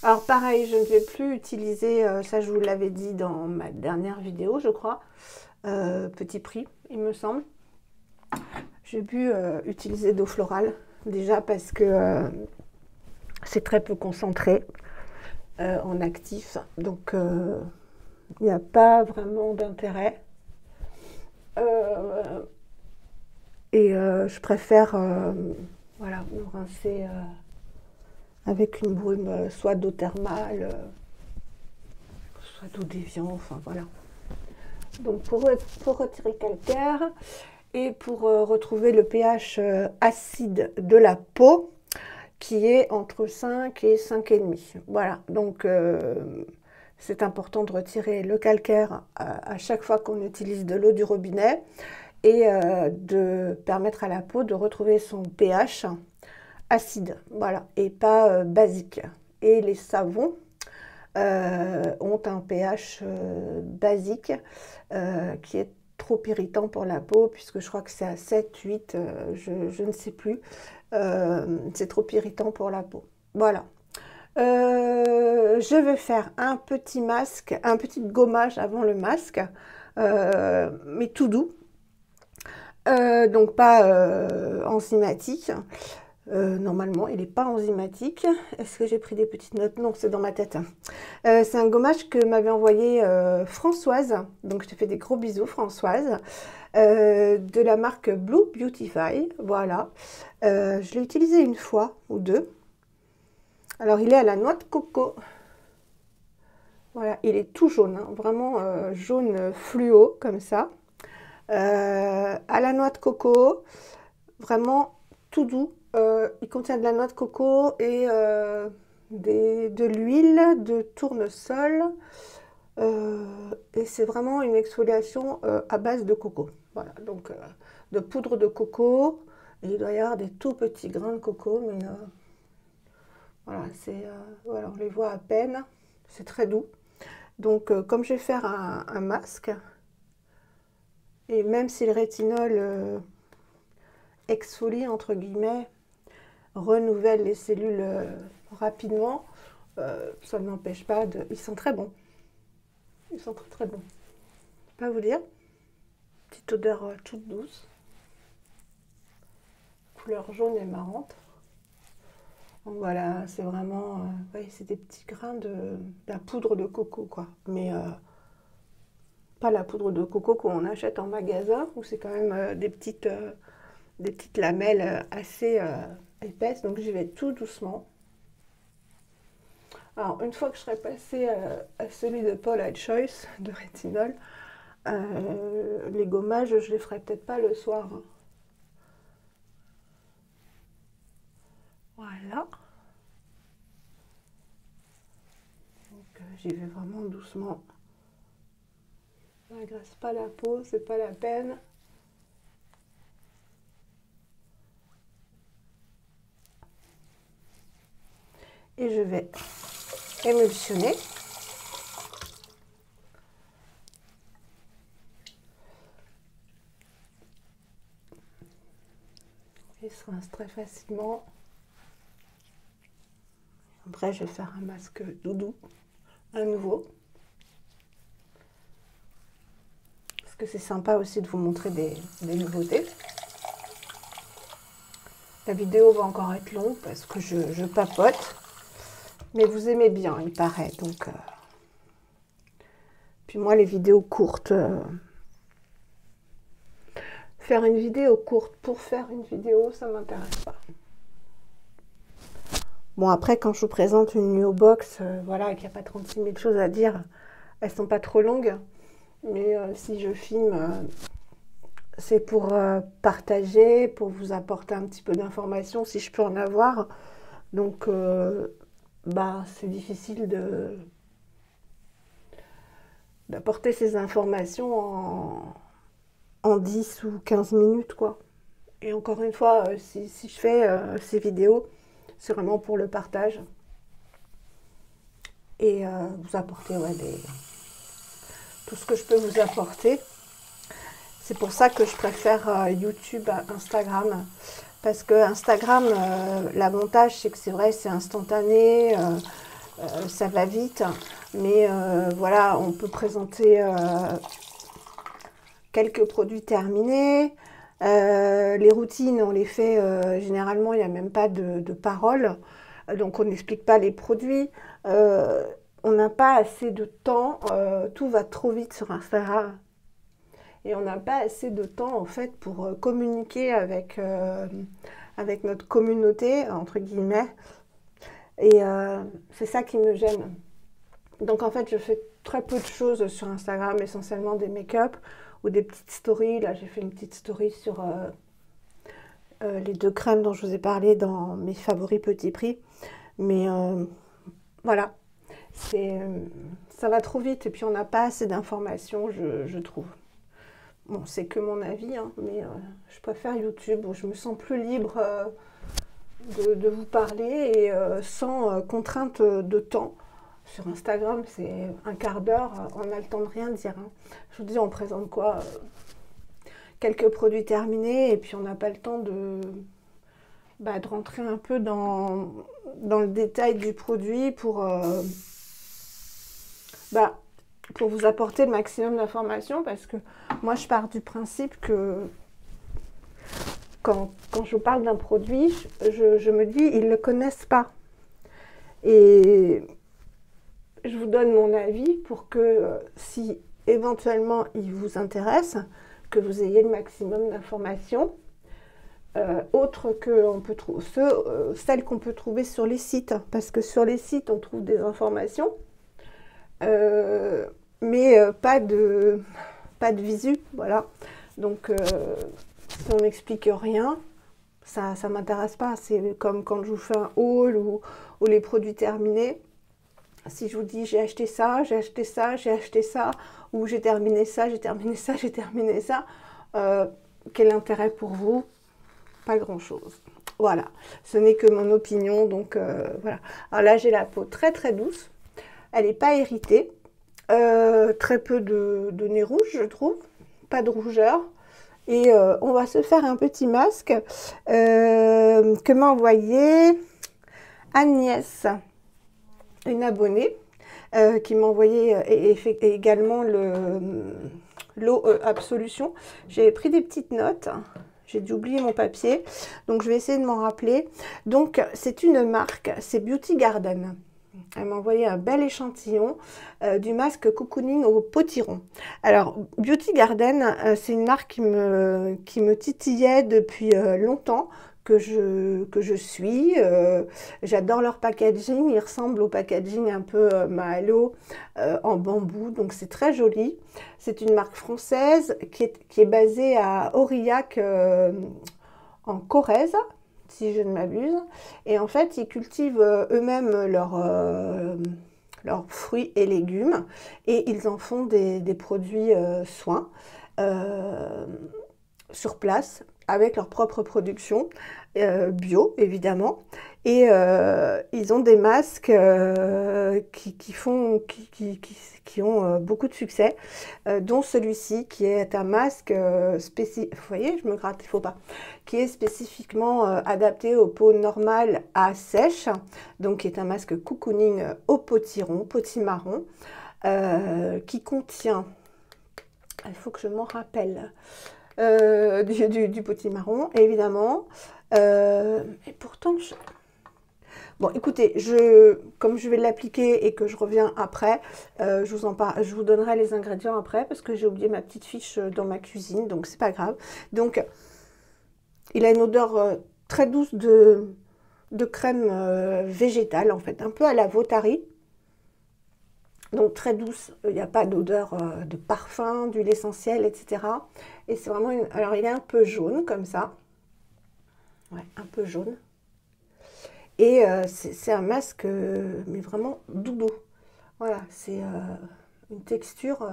Alors pareil, je ne vais plus utiliser, ça je vous l'avais dit dans ma dernière vidéo, je crois. Petit prix, il me semble. J'ai pu utiliser d'eau florale. Déjà parce que c'est très peu concentré en actif. Donc, il n'y a pas vraiment d'intérêt. Et je préfère voilà, me rincer avec une brume soit d'eau thermale, soit d'eau d'évian, enfin voilà. Donc pour retirer le calcaire et pour retrouver le pH acide de la peau, qui est entre 5 et 5,5. Voilà, donc c'est important de retirer le calcaire à chaque fois qu'on utilise de l'eau du robinet et de permettre à la peau de retrouver son pH acide, voilà, et pas basique. Et les savons ont un pH basique qui est trop irritant pour la peau, puisque je crois que c'est à 7, 8, je ne sais plus. C'est trop irritant pour la peau. Voilà. Je vais faire un petit masque, un petit gommage avant le masque, mais tout doux. Donc pas enzymatique. Normalement, il n'est pas enzymatique. Est-ce que j'ai pris des petites notes? Non, c'est dans ma tête. C'est un gommage que m'avait envoyé Françoise. Donc, je te fais des gros bisous, Françoise. De la marque Blue Beautify. Voilà. Je l'ai utilisé une fois ou deux. Alors, il est à la noix de coco. Voilà, il est tout jaune. Hein, vraiment jaune fluo, comme ça. À la noix de coco. Vraiment tout doux. Il contient de la noix de coco et de l'huile de tournesol. Et c'est vraiment une exfoliation à base de coco. Voilà, donc de poudre de coco. Et il doit y avoir des tout petits grains de coco, mais voilà, voilà, on les voit à peine. C'est très doux. Donc, comme je vais faire un masque, et même si le rétinol exfolie, entre guillemets, renouvelle les cellules rapidement, ça ne m'empêche pas de... Ils sont très bons. Ils sont très très bons. Je peux pas vous dire. Petite odeur toute douce. Couleur jaune et marrante. Donc voilà, c'est vraiment... ouais, c'est des petits grains de la poudre de coco, quoi. Mais pas la poudre de coco qu'on achète en magasin, où c'est quand même des petites lamelles assez épaisses. Donc j'y vais tout doucement. Alors, une fois que je serai passée à celui de Paula Choice, de rétinol, les gommages, je les ferai peut-être pas le soir. Hein. Voilà. Donc, j'y vais vraiment doucement. Ça n'agresse pas la peau, c'est pas la peine. Et je vais émulsionner. Il se rince très facilement. Après, je vais faire un masque doudou, à nouveau. Parce que c'est sympa aussi de vous montrer des nouveautés. La vidéo va encore être longue parce que je papote. Mais vous aimez bien, il paraît. Donc, puis moi, les vidéos courtes... Faire une vidéo courte pour faire une vidéo, ça ne m'intéresse pas. Bon, après, quand je vous présente une Nuo Box, voilà, et qu'il n'y a pas 36 000 choses à dire, elles sont pas trop longues. Mais si je filme, c'est pour partager, pour vous apporter un petit peu d'informations, si je peux en avoir. Donc, bah, c'est difficile d'apporter ces informations en 10 ou 15 minutes, quoi. Et encore une fois, si je fais ces vidéos, c'est vraiment pour le partage. Et vous apporter ouais, tout ce que je peux vous apporter. C'est pour ça que je préfère YouTube à Instagram. Parce que Instagram, l'avantage, c'est que c'est vrai, c'est instantané, ça va vite. Mais voilà, on peut présenter quelques produits terminés. Les routines, on les fait généralement, il n'y a même pas de parole. Donc, on n'explique pas les produits. On n'a pas assez de temps. Tout va trop vite sur Instagram. Et on n'a pas assez de temps, en fait, pour communiquer avec notre communauté, entre guillemets. Et c'est ça qui me gêne. Donc en fait, je fais très peu de choses sur Instagram, essentiellement des make-up ou des petites stories. Là, j'ai fait une petite story sur les 2 crèmes dont je vous ai parlé dans mes favoris petit prix. Mais voilà, c'est, ça va trop vite et puis on n'a pas assez d'informations, je trouve. Bon, c'est que mon avis, hein, mais je préfère YouTube où je me sens plus libre de vous parler et sans contrainte de temps. Sur Instagram, c'est un quart d'heure, on a le temps de rien dire, hein. Je vous dis, on présente quoi? Quelques produits terminés et puis on n'a pas le temps de rentrer un peu dans le détail du produit pour vous apporter le maximum d'informations parce que moi je pars du principe que quand je vous parle d'un produit, je me dis ils ne le connaissent pas. Et je vous donne mon avis pour que si éventuellement il vous intéresse, que vous ayez le maximum d'informations. Autres que on peut celles qu'on peut trouver sur les sites, parce que sur les sites on trouve des informations, mais pas de visu, voilà. Donc si on n'explique rien, ça m'intéresse pas. C'est comme quand je vous fais un haul ou les produits terminés. Si je vous dis j'ai acheté ça, j'ai acheté ça, j'ai acheté ça, ou j'ai terminé ça, j'ai terminé ça, j'ai terminé ça, quel intérêt pour vous? Pas grand-chose. Voilà, ce n'est que mon opinion, donc voilà. Alors là, j'ai la peau très très douce, elle n'est pas irritée, très peu de nez rouge, je trouve, pas de rougeur. Et on va se faire un petit masque que m'a envoyé Agnès, une abonnée, qui m'a envoyé également l'eau Absolution. J'ai pris des petites notes. J'ai dû oublier mon papier, donc je vais essayer de m'en rappeler. Donc, c'est une marque, c'est Beauty Garden. Elle m'a envoyé un bel échantillon du masque cocooning au potiron. Alors, Beauty Garden, c'est une marque qui me titillait depuis longtemps, que je suis. J'adore leur packaging, il ressemble au packaging un peu Mahalo en bambou, donc c'est très joli. C'est une marque française qui est basée à Aurillac en Corrèze, si je ne m'abuse. Et en fait, ils cultivent eux-mêmes leurs fruits et légumes et ils en font des produits soins sur place avec leur propre production, bio évidemment. Et ils ont des masques qui ont beaucoup de succès, dont celui-ci qui est un masque spécifique, vous voyez, je me gratte, il ne faut pas, qui est spécifiquement adapté aux peaux normales à sèche, donc qui est un masque cocooning au potimarron, qui contient, il faut que je m'en rappelle, du potimarron, évidemment. Et pourtant, bon, écoutez, comme je vais l'appliquer et que je reviens après, je vous donnerai les ingrédients après parce que j'ai oublié ma petite fiche dans ma cuisine, donc c'est pas grave. Donc, il a une odeur très douce de crème végétale, en fait, un peu à la Vautari. Donc très douce, il n'y a pas d'odeur de parfum, d'huile essentielle, etc. Et c'est vraiment une... Alors il est un peu jaune comme ça. Ouais, un peu jaune. Et c'est un masque, mais vraiment doudou. Voilà, c'est une texture...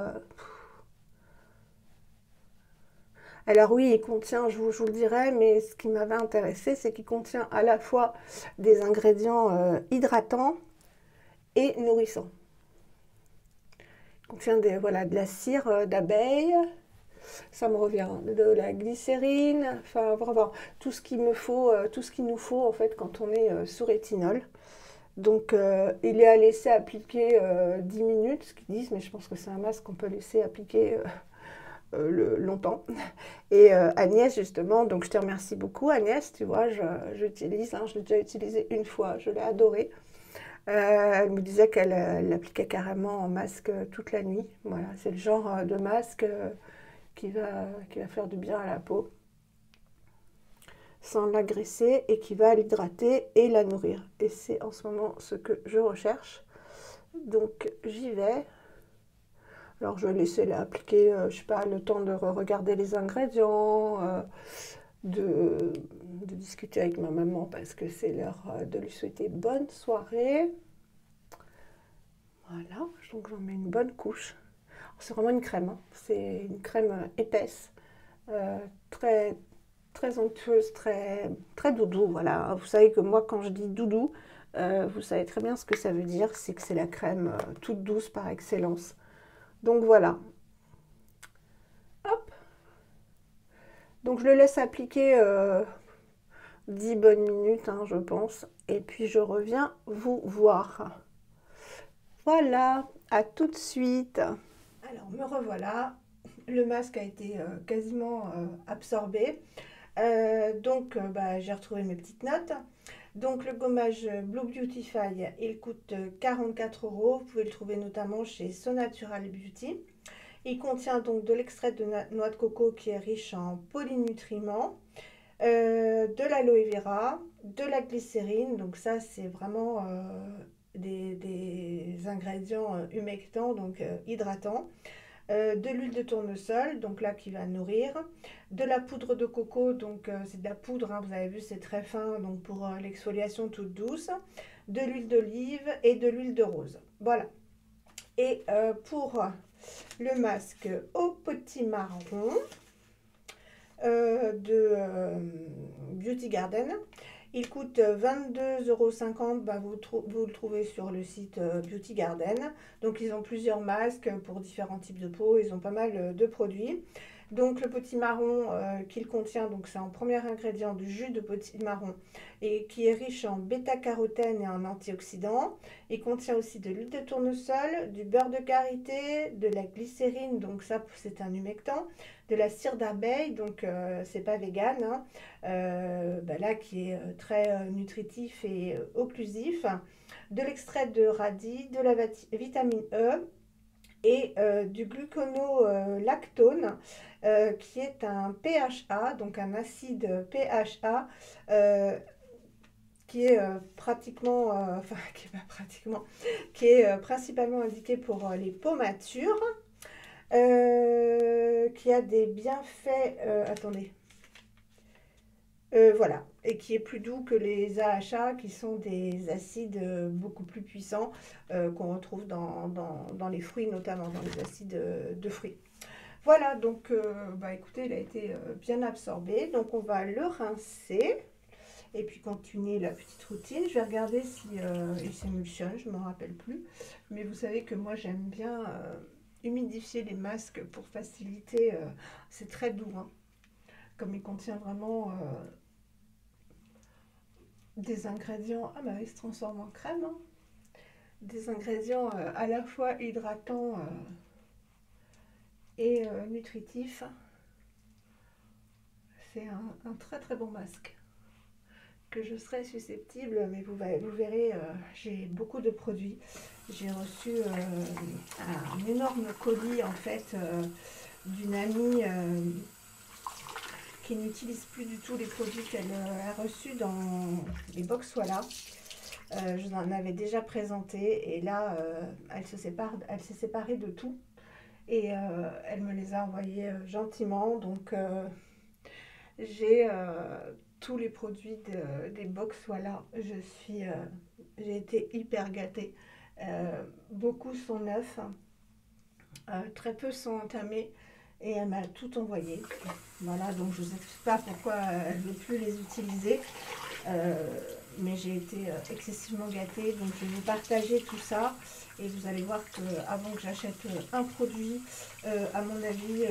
Alors oui, il contient, je vous le dirai, mais ce qui m'avait intéressé, c'est qu'il contient à la fois des ingrédients hydratants et nourrissants. Contient voilà, de la cire d'abeille, ça me revient, de la glycérine, enfin vraiment tout ce qu'il me faut, tout ce qu'il nous faut en fait quand on est sous rétinol. Donc il est à laisser appliquer 10 minutes, ce qu'ils disent, mais je pense que c'est un masque qu'on peut laisser appliquer longtemps. Et Agnès justement, donc je te remercie beaucoup Agnès, tu vois, j'utilise, hein, je l'ai déjà utilisé une fois, je l'ai adoré. Elle me disait qu'elle l'appliquait carrément en masque toute la nuit. Voilà, c'est le genre de masque qui va faire du bien à la peau. sans l'agresser et qui va l'hydrater et la nourrir. Et c'est en ce moment ce que je recherche. Donc j'y vais. Alors je vais laisser l'appliquer, je sais pas, le temps de regarder les ingrédients, de discuter avec ma maman parce que c'est l'heure de lui souhaiter bonne soirée. Voilà, donc j'en mets une bonne couche. C'est vraiment une crème, hein. C'est une crème épaisse, très, très onctueuse, très, très doudou. Voilà, vous savez que moi quand je dis doudou, vous savez très bien ce que ça veut dire, c'est que c'est la crème toute douce par excellence. Donc voilà. Hop. Donc je le laisse appliquer 10 bonnes minutes, hein, je pense. Et puis je reviens vous voir. Voilà, à tout de suite. Alors me revoilà. Le masque a été quasiment absorbé. J'ai retrouvé mes petites notes. Donc le gommage Blue Beautify, il coûte 44 €. Vous pouvez le trouver notamment chez So Natural Beauty. Il contient donc de l'extrait de noix de coco qui est riche en polynutriments, de l'aloe vera, de la glycérine. Donc ça c'est vraiment des ingrédients humectants, donc hydratants. De l'huile de tournesol, donc là qui va nourrir, de la poudre de coco, donc c'est de la poudre, hein, vous avez vu c'est très fin, donc pour l'exfoliation toute douce, de l'huile d'olive et de l'huile de rose. Voilà. Et pour le masque au petit marron de Beauty Garden, il coûte 22,50 €. Bah, vous le trouvez sur le site Beauty Garden. Donc ils ont plusieurs masques pour différents types de peau. Ils ont pas mal de produits. Donc le potimarron qu'il contient, donc c'est en premier ingrédient du jus de potimarron et qui est riche en bêta-carotène et en antioxydants. Il contient aussi de l'huile de tournesol, du beurre de karité, de la glycérine, donc ça c'est un humectant, de la cire d'abeille, donc c'est pas vegan, hein, là qui est très nutritif et occlusif, de l'extrait de radis, de la vitamine E et du gluconolactone qui est un PHA, donc un acide PHA qui est qui est principalement indiqué pour les peaux matures, qui a des bienfaits, voilà, et qui est plus doux que les AHA, qui sont des acides beaucoup plus puissants qu'on retrouve dans les fruits, notamment dans les acides de fruits. Voilà, donc écoutez, il a été bien absorbé, donc on va le rincer et puis continuer la petite routine. Je vais regarder si il s'émulsionne, je ne m'en rappelle plus, mais vous savez que moi j'aime bien humidifier les masques pour faciliter, c'est très doux, hein, comme il contient vraiment des ingrédients, il se transforme en crème, hein. Des ingrédients à la fois hydratants et nutritifs. C'est un très très bon masque que je serais susceptible, mais vous verrez, j'ai beaucoup de produits. J'ai reçu un énorme colis en fait d'une amie qui n'utilise plus du tout les produits qu'elle a reçus dans les box Voilà. Je vous en avais déjà présenté et là elle s'est séparée de tout et elle me les a envoyés gentiment. Donc j'ai tous les produits des box Voilà. J'ai été hyper gâtée. Beaucoup sont neufs, très peu sont entamés. Et elle m'a tout envoyé. Voilà, donc je ne sais pas pourquoi elle ne veut plus les utiliser. Mais j'ai été excessivement gâtée. Donc je vais vous partager tout ça. Et vous allez voir qu'avant que j'achète un produit, à mon avis,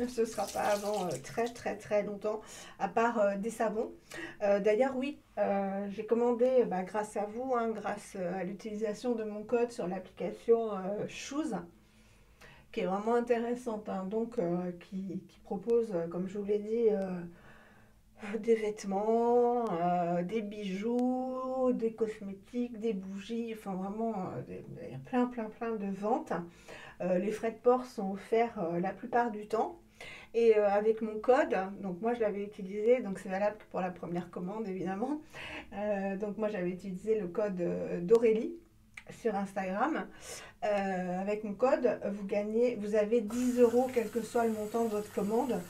ce ne sera pas avant très très très longtemps. À part des savons. D'ailleurs, oui, j'ai commandé grâce à vous, hein, grâce à l'utilisation de mon code sur l'application Shoes, qui est vraiment intéressante, hein, donc qui propose, comme je vous l'ai dit, des vêtements, des bijoux, des cosmétiques, des bougies, enfin vraiment, il y a plein de ventes. Les frais de port sont offerts la plupart du temps. Et avec mon code, donc moi je l'avais utilisé, donc c'est valable que pour la première commande évidemment. Donc moi j'avais utilisé le code d'Aurélie sur Instagram. Avec mon code, vous avez 10 euros, quel que soit le montant de votre commande,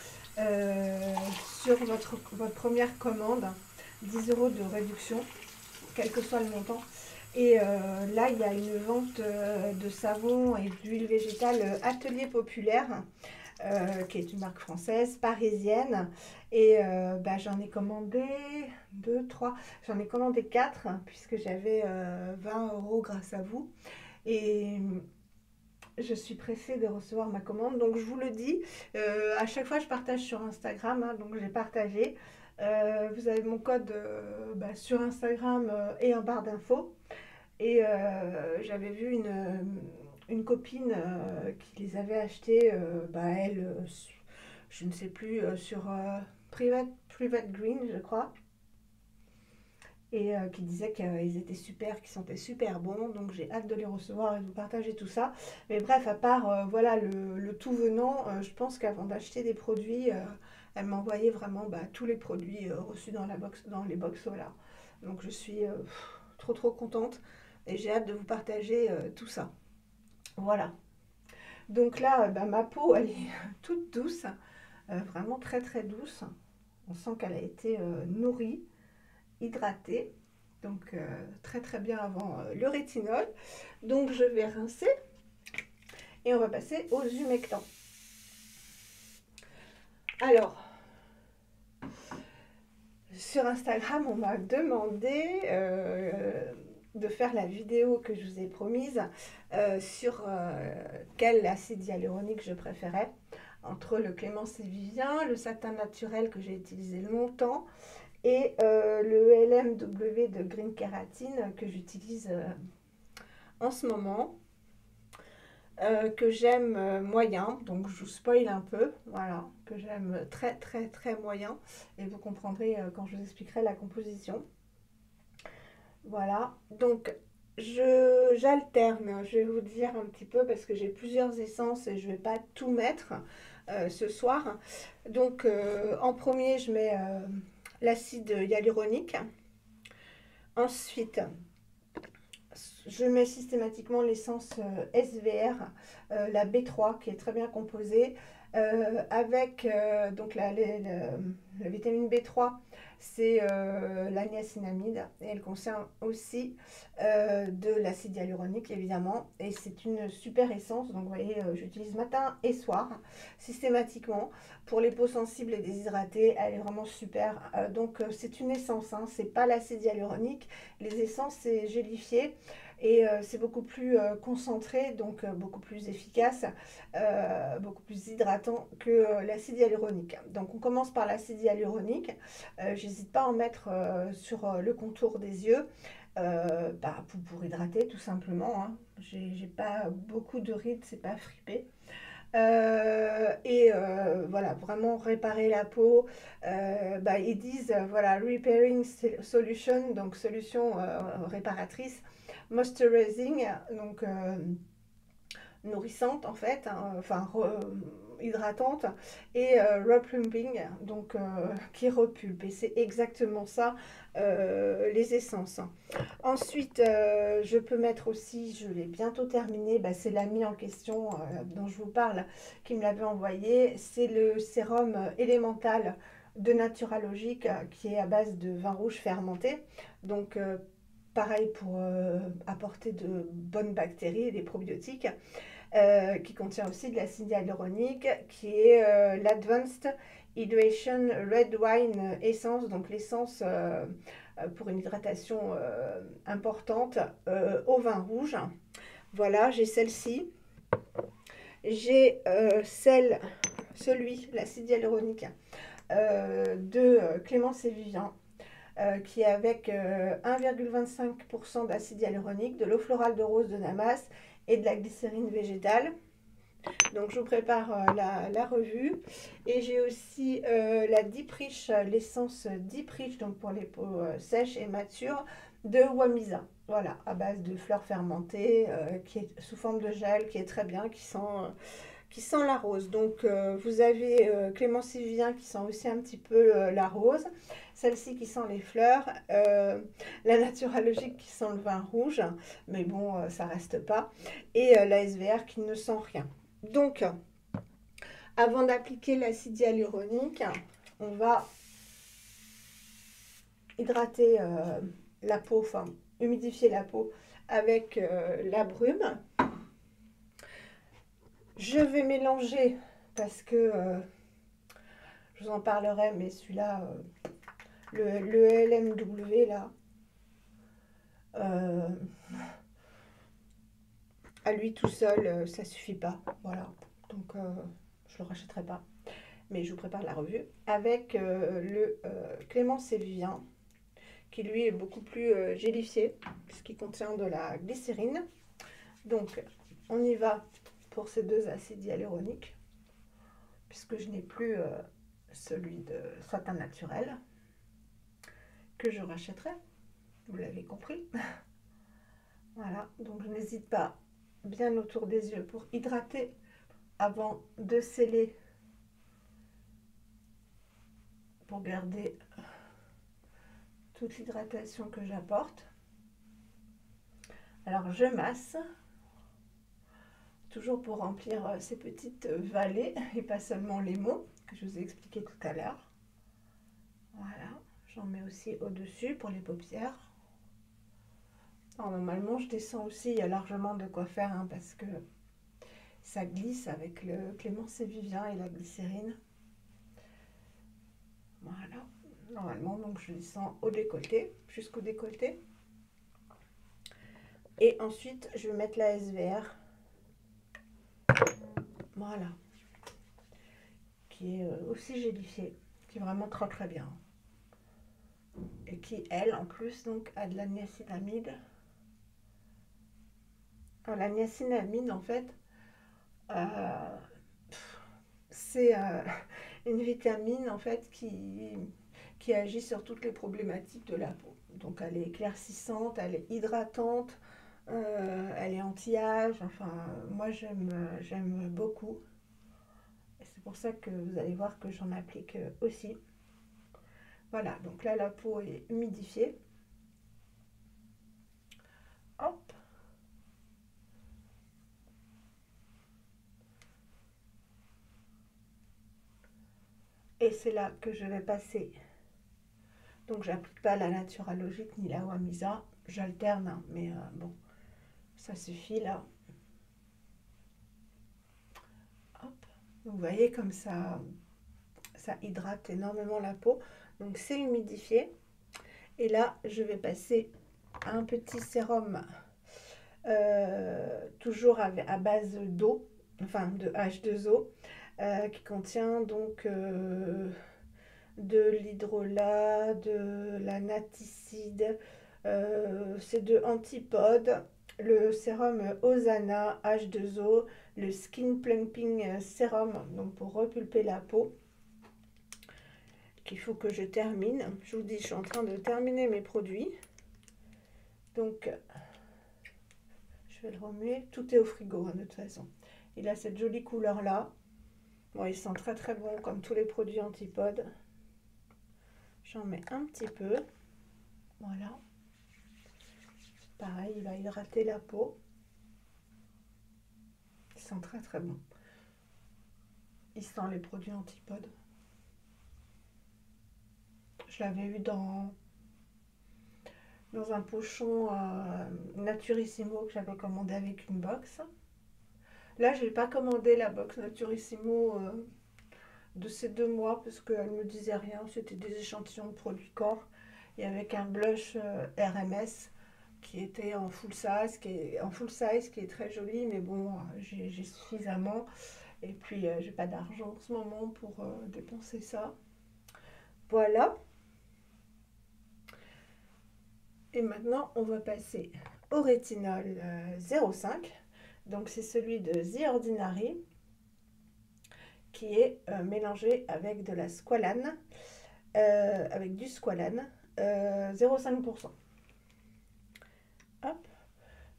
sur votre première commande. 10 euros de réduction, quel que soit le montant. Et là, il y a une vente de savon et d'huile végétale Atelier Populaire, qui est une marque française, parisienne. Et j'en ai commandé 2, 3, j'en ai commandé 4, puisque j'avais 20 euros grâce à vous. Et je suis pressée de recevoir ma commande. Donc je vous le dis, à chaque fois je partage sur Instagram, hein, donc j'ai partagé. Vous avez mon code sur Instagram et en barre d'infos. Et j'avais vu une copine qui les avait achetés, elle, je ne sais plus, sur Private Green, je crois. Et qui disait qu'ils étaient super, qu'ils sentaient super bons. Donc j'ai hâte de les recevoir et de vous partager tout ça. Mais bref, à part voilà, le tout venant, je pense qu'avant d'acheter des produits, elle m'envoyait vraiment tous les produits reçus dans les box Solar. Donc je suis trop contente et j'ai hâte de vous partager tout ça. Voilà. Donc là, ma peau, elle est toute douce, vraiment très douce. On sent qu'elle a été nourrie, hydratée, donc très bien avant le rétinol. Donc je vais rincer et on va passer aux humectants. Alors, sur Instagram, on m'a demandé de faire la vidéo que je vous ai promise sur quel acide hyaluronique je préférais entre le Clémence et Vivien, le satin naturel que j'ai utilisé longtemps et le LMW de Green Kératine que j'utilise en ce moment, que j'aime moyen, donc je vous spoil un peu, voilà, que j'aime très moyen, et vous comprendrez quand je vous expliquerai la composition. Voilà, donc j'alterne, je vais vous dire un petit peu parce que j'ai plusieurs essences et je ne vais pas tout mettre ce soir. Donc en premier, je mets l'acide hyaluronique. Ensuite, je mets systématiquement l'essence SVR, la B3 qui est très bien composée, avec donc la vitamine B3, c'est la niacinamide et elle contient aussi de l'acide hyaluronique évidemment, et c'est une super essence. Donc vous voyez, j'utilise matin et soir systématiquement pour les peaux sensibles et déshydratées. Elle est vraiment super. Donc c'est une essence, hein, c'est pas l'acide hyaluronique. Les essences c'est gélifié et c'est beaucoup plus concentré, donc beaucoup plus efficace, beaucoup plus hydratant que l'acide hyaluronique. Donc on commence par l'acide hyaluronique. J'hésite pas à en mettre sur le contour des yeux pour hydrater tout simplement, hein. J'ai pas beaucoup de rides, c'est pas fripé. Voilà, vraiment réparer la peau. Ils disent voilà, repairing solution, donc solution réparatrice, moisturizing, donc nourrissante en fait, hein, hydratante, et replumping, donc qui repulpe, et c'est exactement ça les essences. Ensuite je peux mettre aussi, je l'ai bientôt terminé, c'est l'ami en question dont je vous parle qui me l'avait envoyé, c'est le sérum élémental de Naturalogique qui est à base de vin rouge fermenté, donc pareil pour apporter de bonnes bactéries et des probiotiques, qui contient aussi de l'acide hyaluronique, qui est l'Advanced Hydration Red Wine Essence, donc l'essence pour une hydratation importante au vin rouge. Voilà, j'ai celle-ci. J'ai l'acide hyaluronique de Clémence et Vivien, qui est avec 1,25% d'acide hyaluronique, de l'eau florale de rose de Damas et de la glycérine végétale. Donc je vous prépare la revue. Et j'ai aussi la Deep Rich, l'essence Deep Rich, donc pour les peaux sèches et matures, de Wamisa. Voilà, à base de fleurs fermentées, qui est sous forme de gel, qui est très bien, qui sent qui sent la rose. Donc vous avez Clémence Vivien qui sent aussi un petit peu la rose. Celle-ci qui sent les fleurs. La Naturalogique qui sent le vin rouge. Mais bon, ça reste pas. Et la SVR qui ne sent rien. Donc, avant d'appliquer l'acide hyaluronique, on va hydrater la peau, enfin humidifier la peau avec la brume. Je vais mélanger parce que je vous en parlerai, mais celui-là, le LMW là, à lui tout seul, ça suffit pas. Voilà, donc je le rachèterai pas. Mais je vous prépare la revue avec le Clémence Vivien, qui lui est beaucoup plus gélifié, puisqu'il contient de la glycérine. Donc, on y va pour ces deux acides hyaluroniques, puisque je n'ai plus celui de Satin Naturel, que je rachèterai, vous l'avez compris. Voilà, donc je n'hésite pas bien autour des yeux pour hydrater avant de sceller, pour garder toute l'hydratation que j'apporte. Alors je masse, toujours pour remplir ces petites vallées et pas seulement les mots que je vous ai expliqué tout à l'heure. Voilà, j'en mets aussi au-dessus pour les paupières. Alors, normalement je descends aussi, il y a largement de quoi faire hein, parce que ça glisse avec le Clémence Vivien et la glycérine. Voilà, normalement donc je descends au décolleté, jusqu'au décolleté. Et ensuite je vais mettre la SVR. Voilà, qui est aussi gélifiée, qui est vraiment très très bien. Et qui, elle, en plus, donc, a de la niacinamide. Alors, la niacinamide, en fait, c'est une vitamine, en fait, qui agit sur toutes les problématiques de la peau. Donc, elle est éclaircissante, elle est hydratante, elle est anti-âge. Enfin, moi, j'aime beaucoup. Et c'est pour ça que vous allez voir que j'en applique aussi. Voilà, donc là, la peau est humidifiée. Hop. Et c'est là que je vais passer. Donc, j'applique pas la Naturalogique ni la Wamisa. J'alterne, hein, mais bon, ça suffit là. Hop. Vous voyez comme ça hydrate énormément la peau. Donc, c'est humidifié. Et là, je vais passer un petit sérum, toujours à base d'eau, enfin de H2O, qui contient donc de l'hydrolat, de la naticide, c'est de Antipode, le sérum Osana H2O, le Skin Plumping Sérum, donc pour repulper la peau, qu'il faut que je termine. Je vous dis, je suis en train de terminer mes produits. Donc, je vais le remuer. Tout est au frigo, hein, de toute façon. Il a cette jolie couleur-là. Bon, il sent très très bon, comme tous les produits Antipode. J'en mets un petit peu. Voilà. Pareil, il va hydrater la peau. Il sent très très bon. Il sent les produits Antipode. Je l'avais eu dans un pochon Naturissimo que j'avais commandé avec une box. Là, je n'ai pas commandé la box Naturissimo de ces 2 mois parce qu'elle ne me disait rien. C'était des échantillons de produits corps. Et avec un blush RMS qui était en full size, qui est très joli, mais bon, j'ai suffisamment. Et puis, j'ai pas d'argent en ce moment pour dépenser ça. Voilà. Et maintenant, on va passer au rétinol 0,5. Donc, c'est celui de The Ordinary qui est mélangé avec de la squalane, avec du squalane, 0,5%. Hop.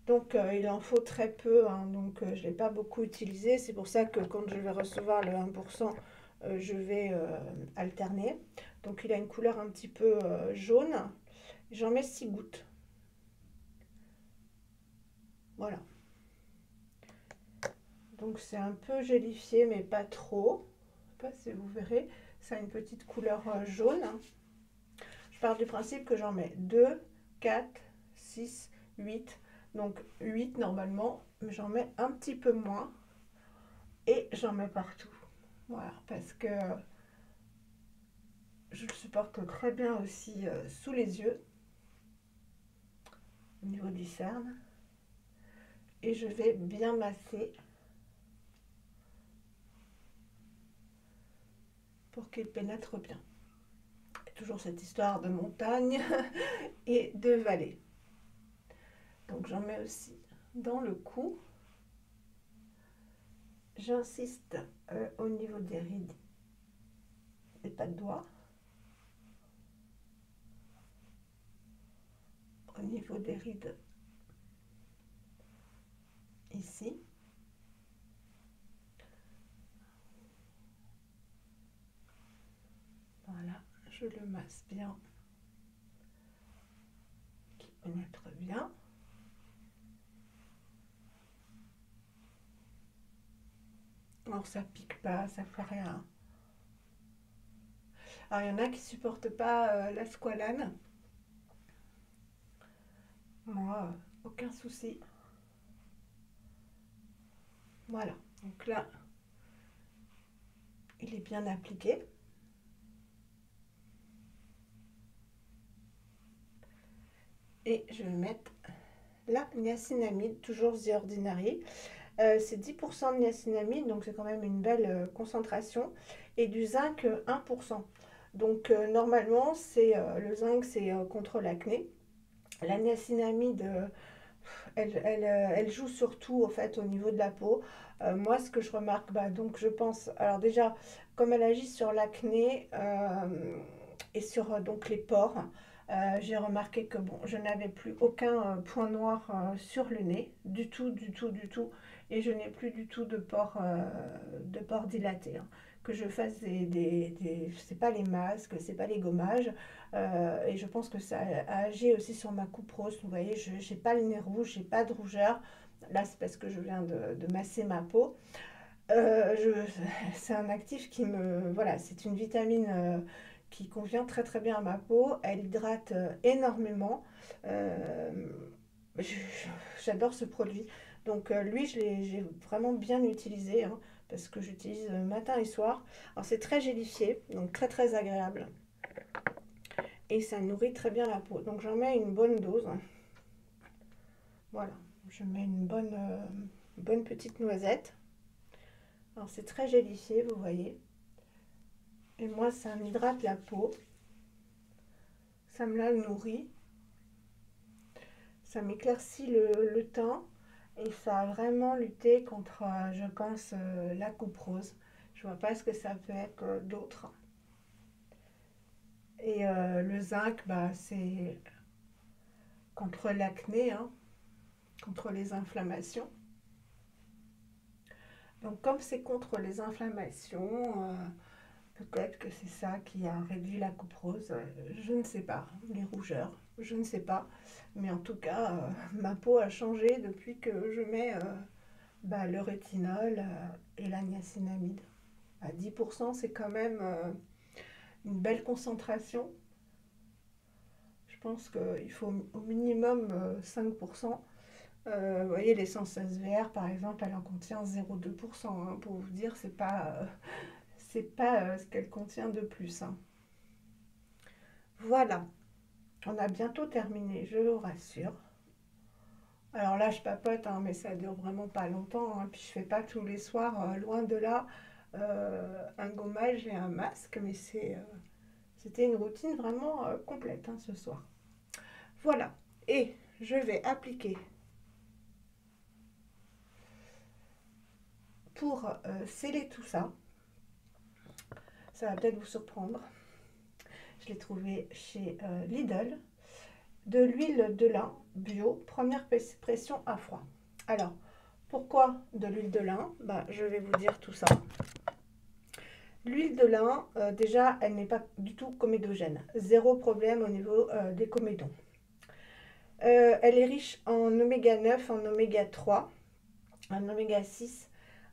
Donc il en faut très peu, hein, donc je ne l'ai pas beaucoup utilisé. C'est pour ça que quand je vais recevoir le 1%, je vais alterner. Donc il a une couleur un petit peu jaune. J'en mets 6 gouttes. Voilà. Donc c'est un peu gélifié, mais pas trop. Je ne sais pas si vous verrez. Ça a une petite couleur jaune. Je pars du principe que j'en mets 2, 4, 6, 8. Donc 8 normalement, mais j'en mets un petit peu moins. Et j'en mets partout. Voilà, parce que je le supporte très bien aussi sous les yeux, au niveau du cerne. Et je vais bien masser pour qu'il pénètre bien. Et toujours cette histoire de montagne et de vallée. Donc j'en mets aussi dans le cou. J'insiste au niveau des rides et pas de doigts. Au niveau des rides ici. Voilà, je le masse bien, qui pénètre bien. Alors ça pique pas, ça fait rien. Alors il y en a qui supportent pas la squalane. Moi, aucun souci. Voilà, donc là, il est bien appliqué. Et je vais mettre la niacinamide, toujours The Ordinary. C'est 10% de niacinamide, donc c'est quand même une belle concentration. Et du zinc, 1%. Donc normalement, le zinc, c'est contre l'acné. La niacinamide, elle joue surtout au fait au niveau de la peau. Moi, ce que je remarque, donc je pense, alors déjà, comme elle agit sur l'acné et sur donc les pores, j'ai remarqué que bon, je n'avais plus aucun point noir sur le nez, du tout, du tout, du tout, et je n'ai plus du tout de pores dilatés, hein. Que je fasse c'est pas les masques, c'est pas les gommages, et je pense que ça a agi aussi sur ma coupe rose. Vous voyez, je n'ai pas le nez rouge, j'ai pas de rougeur. Là, c'est parce que je viens de masser ma peau. C'est un actif qui me... Voilà, c'est une vitamine qui convient très très bien à ma peau. Elle hydrate énormément. Euh, J'adore ce produit. Donc lui, j'ai vraiment bien utilisé, hein, parce que j'utilise matin et soir. Alors c'est très gélifié, donc très très agréable. Et ça nourrit très bien la peau. Donc j'en mets une bonne dose. Voilà, je mets une bonne petite noisette. Alors c'est très gélifié, vous voyez. Et moi, ça m'hydrate la peau. Ça me la nourrit. Ça m'éclaircit le teint. Et ça a vraiment lutté contre, je pense, la coupe rose. Je vois pas ce que ça peut être d'autre. Et le zinc, c'est contre l'acné, hein, contre les inflammations. Donc comme c'est contre les inflammations, peut-être que c'est ça qui a réduit la coupe rose, je ne sais pas, les rougeurs, je ne sais pas. Mais en tout cas, ma peau a changé depuis que je mets le rétinol et la niacinamide. À 10%, c'est quand même une belle concentration. Je pense qu'il faut au minimum 5%. Vous voyez, l'essence SVR, par exemple, elle en contient 0,2%, hein, pour vous dire, c'est pas ce qu'elle contient de plus, hein. Voilà, on a bientôt terminé, je vous rassure. Alors là, je papote, hein, mais ça dure vraiment pas longtemps, hein, puis je fais pas tous les soirs, loin de là, un gommage et un masque, mais c'était une routine vraiment complète, hein, ce soir. Voilà, et je vais appliquer pour sceller tout ça. Ça va peut-être vous surprendre. Je l'ai trouvé chez Lidl. de l'huile de lin bio, première pression à froid. Alors, pourquoi de l'huile de lin? Je vais vous dire tout ça. L'huile de lin, déjà, elle n'est pas du tout comédogène. Zéro problème au niveau des comédons. Elle est riche en oméga 9, en oméga 3, en oméga 6,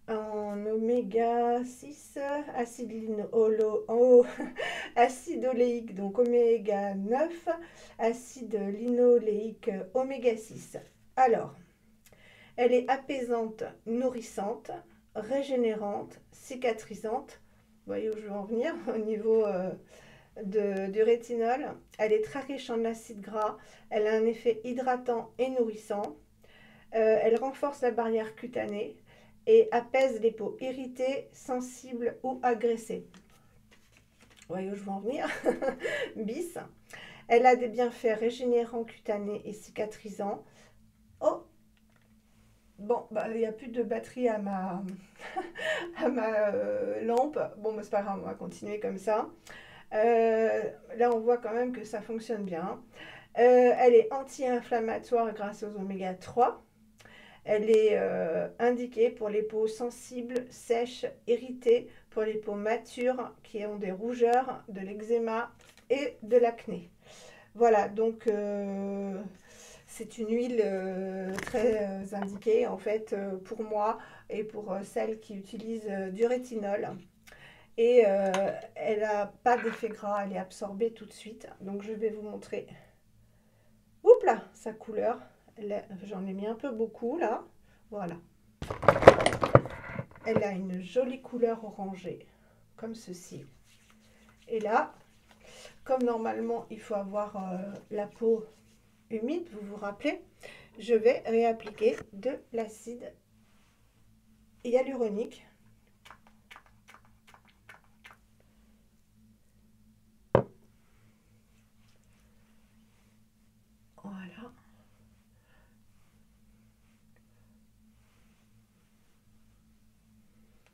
en oméga 6, acide oléique, donc oméga 9, acide linoléique, oméga 6. Alors, elle est apaisante, nourrissante, régénérante, cicatrisante. Vous voyez où je veux en venir au niveau du rétinol. Elle est très riche en acides gras. Elle a un effet hydratant et nourrissant. Elle renforce la barrière cutanée et apaise les peaux irritées, sensibles ou agressées. Vous voyez où je veux en venir? Bis. Elle a des bienfaits régénérants cutanés et cicatrisants. Oh, bon, il n'y a plus de batterie à ma, à ma lampe. Bon, c'est pas grave, on va continuer comme ça. Là, on voit quand même que ça fonctionne bien. Elle est anti-inflammatoire grâce aux oméga 3. Elle est indiquée pour les peaux sensibles, sèches, irritées, pour les peaux matures qui ont des rougeurs, de l'eczéma et de l'acné. Voilà, donc c'est une huile très indiquée en fait pour moi et pour celles qui utilisent du rétinol. Et elle n'a pas d'effet gras, elle est absorbée tout de suite. Donc je vais vous montrer, oups là, sa couleur. J'en ai mis un peu beaucoup là, voilà. Elle a une jolie couleur orangée, comme ceci. Et là, comme normalement il faut avoir la peau humide, vous vous rappelez, je vais réappliquer de l'acide hyaluronique. Voilà.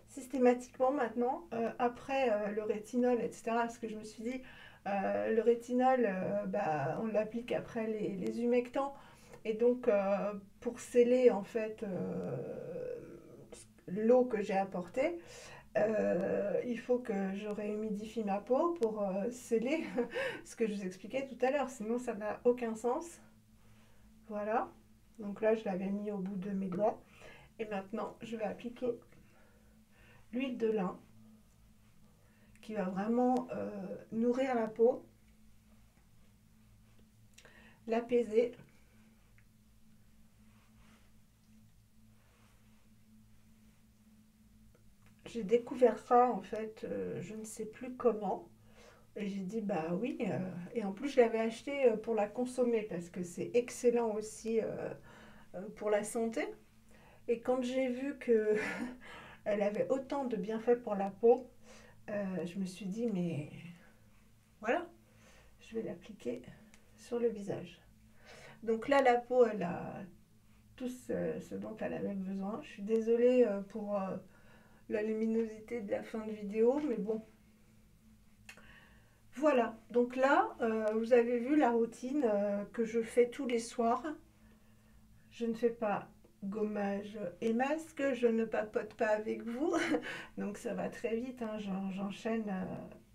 Systématiquement maintenant, après le rétinol, etc., parce que je me suis dit, le rétinol, on l'applique après les humectants, et donc pour sceller en fait l'eau que j'ai apportée, il faut que je réhumidifie ma peau pour sceller ce que je vous expliquais tout à l'heure, sinon ça n'a aucun sens. Voilà, donc là je l'avais mis au bout de mes doigts, et maintenant je vais appliquer l'huile de lin qui va vraiment nourrir la peau, l'apaiser. J'ai découvert ça en fait, je ne sais plus comment. Et j'ai dit bah oui, et en plus je l'avais acheté pour la consommer parce que c'est excellent aussi pour la santé. Et quand j'ai vu que elle avait autant de bienfaits pour la peau, je me suis dit mais voilà, je vais l'appliquer sur le visage. Donc là la peau elle a tout ce dont elle avait besoin. Je suis désolée pour la luminosité de la fin de vidéo, mais bon. Voilà, donc là, vous avez vu la routine que je fais tous les soirs. Je ne fais pas gommage et masque, je ne papote pas avec vous, donc ça va très vite, hein, j'enchaîne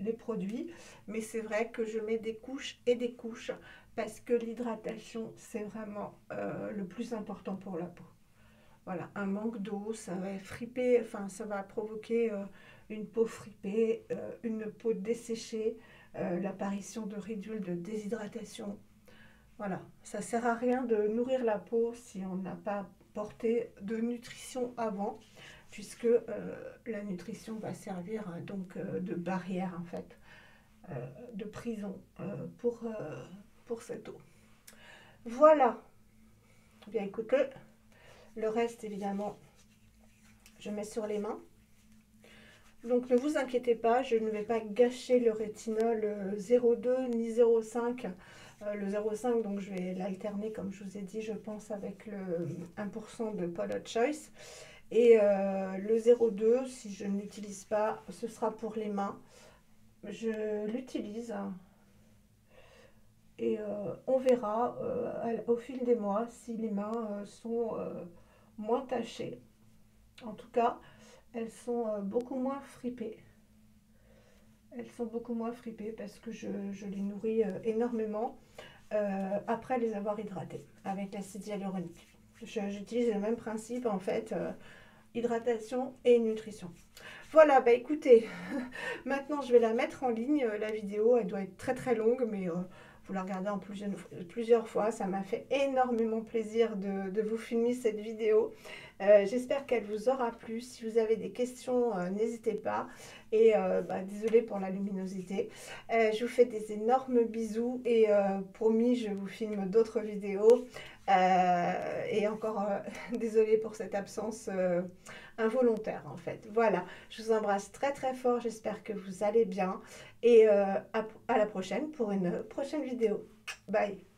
les produits. Mais c'est vrai que je mets des couches et des couches, parce que l'hydratation, c'est vraiment le plus important pour la peau. Voilà, un manque d'eau, ça va friper, enfin ça va provoquer une peau fripée, une peau desséchée, l'apparition de ridules de déshydratation. Voilà, ça ne sert à rien de nourrir la peau si on n'a pas porté de nutrition avant, puisque la nutrition va servir donc de barrière en fait, de prison pour cette eau. Voilà, bien écoutez, le reste évidemment je mets sur les mains. Donc ne vous inquiétez pas, je ne vais pas gâcher le rétinol 0,2 ni 0,5. Le 0,5, donc je vais l'alterner comme je vous ai dit, je pense avec le 1% de Paula Choice. Et le 0,2, si je ne l'utilise pas, ce sera pour les mains. Je l'utilise Et on verra au fil des mois si les mains sont moins tachées. En tout cas, elles sont beaucoup moins fripées. Elles sont beaucoup moins fripées parce que je les nourris énormément après les avoir hydratées avec l'acide hyaluronique. J'utilise le même principe en fait, hydratation et nutrition. Voilà, bah écoutez, maintenant je vais la mettre en ligne, la vidéo, elle doit être très très longue, mais vous la regardez en plusieurs fois, ça m'a fait énormément plaisir de vous filmer cette vidéo. J'espère qu'elle vous aura plu. Si vous avez des questions, n'hésitez pas. Et désolée pour la luminosité. Je vous fais des énormes bisous et promis, je vous filme d'autres vidéos. Et encore, désolée pour cette absence involontaire en fait. Voilà, je vous embrasse très très fort. J'espère que vous allez bien. Et à la prochaine pour une prochaine vidéo. Bye!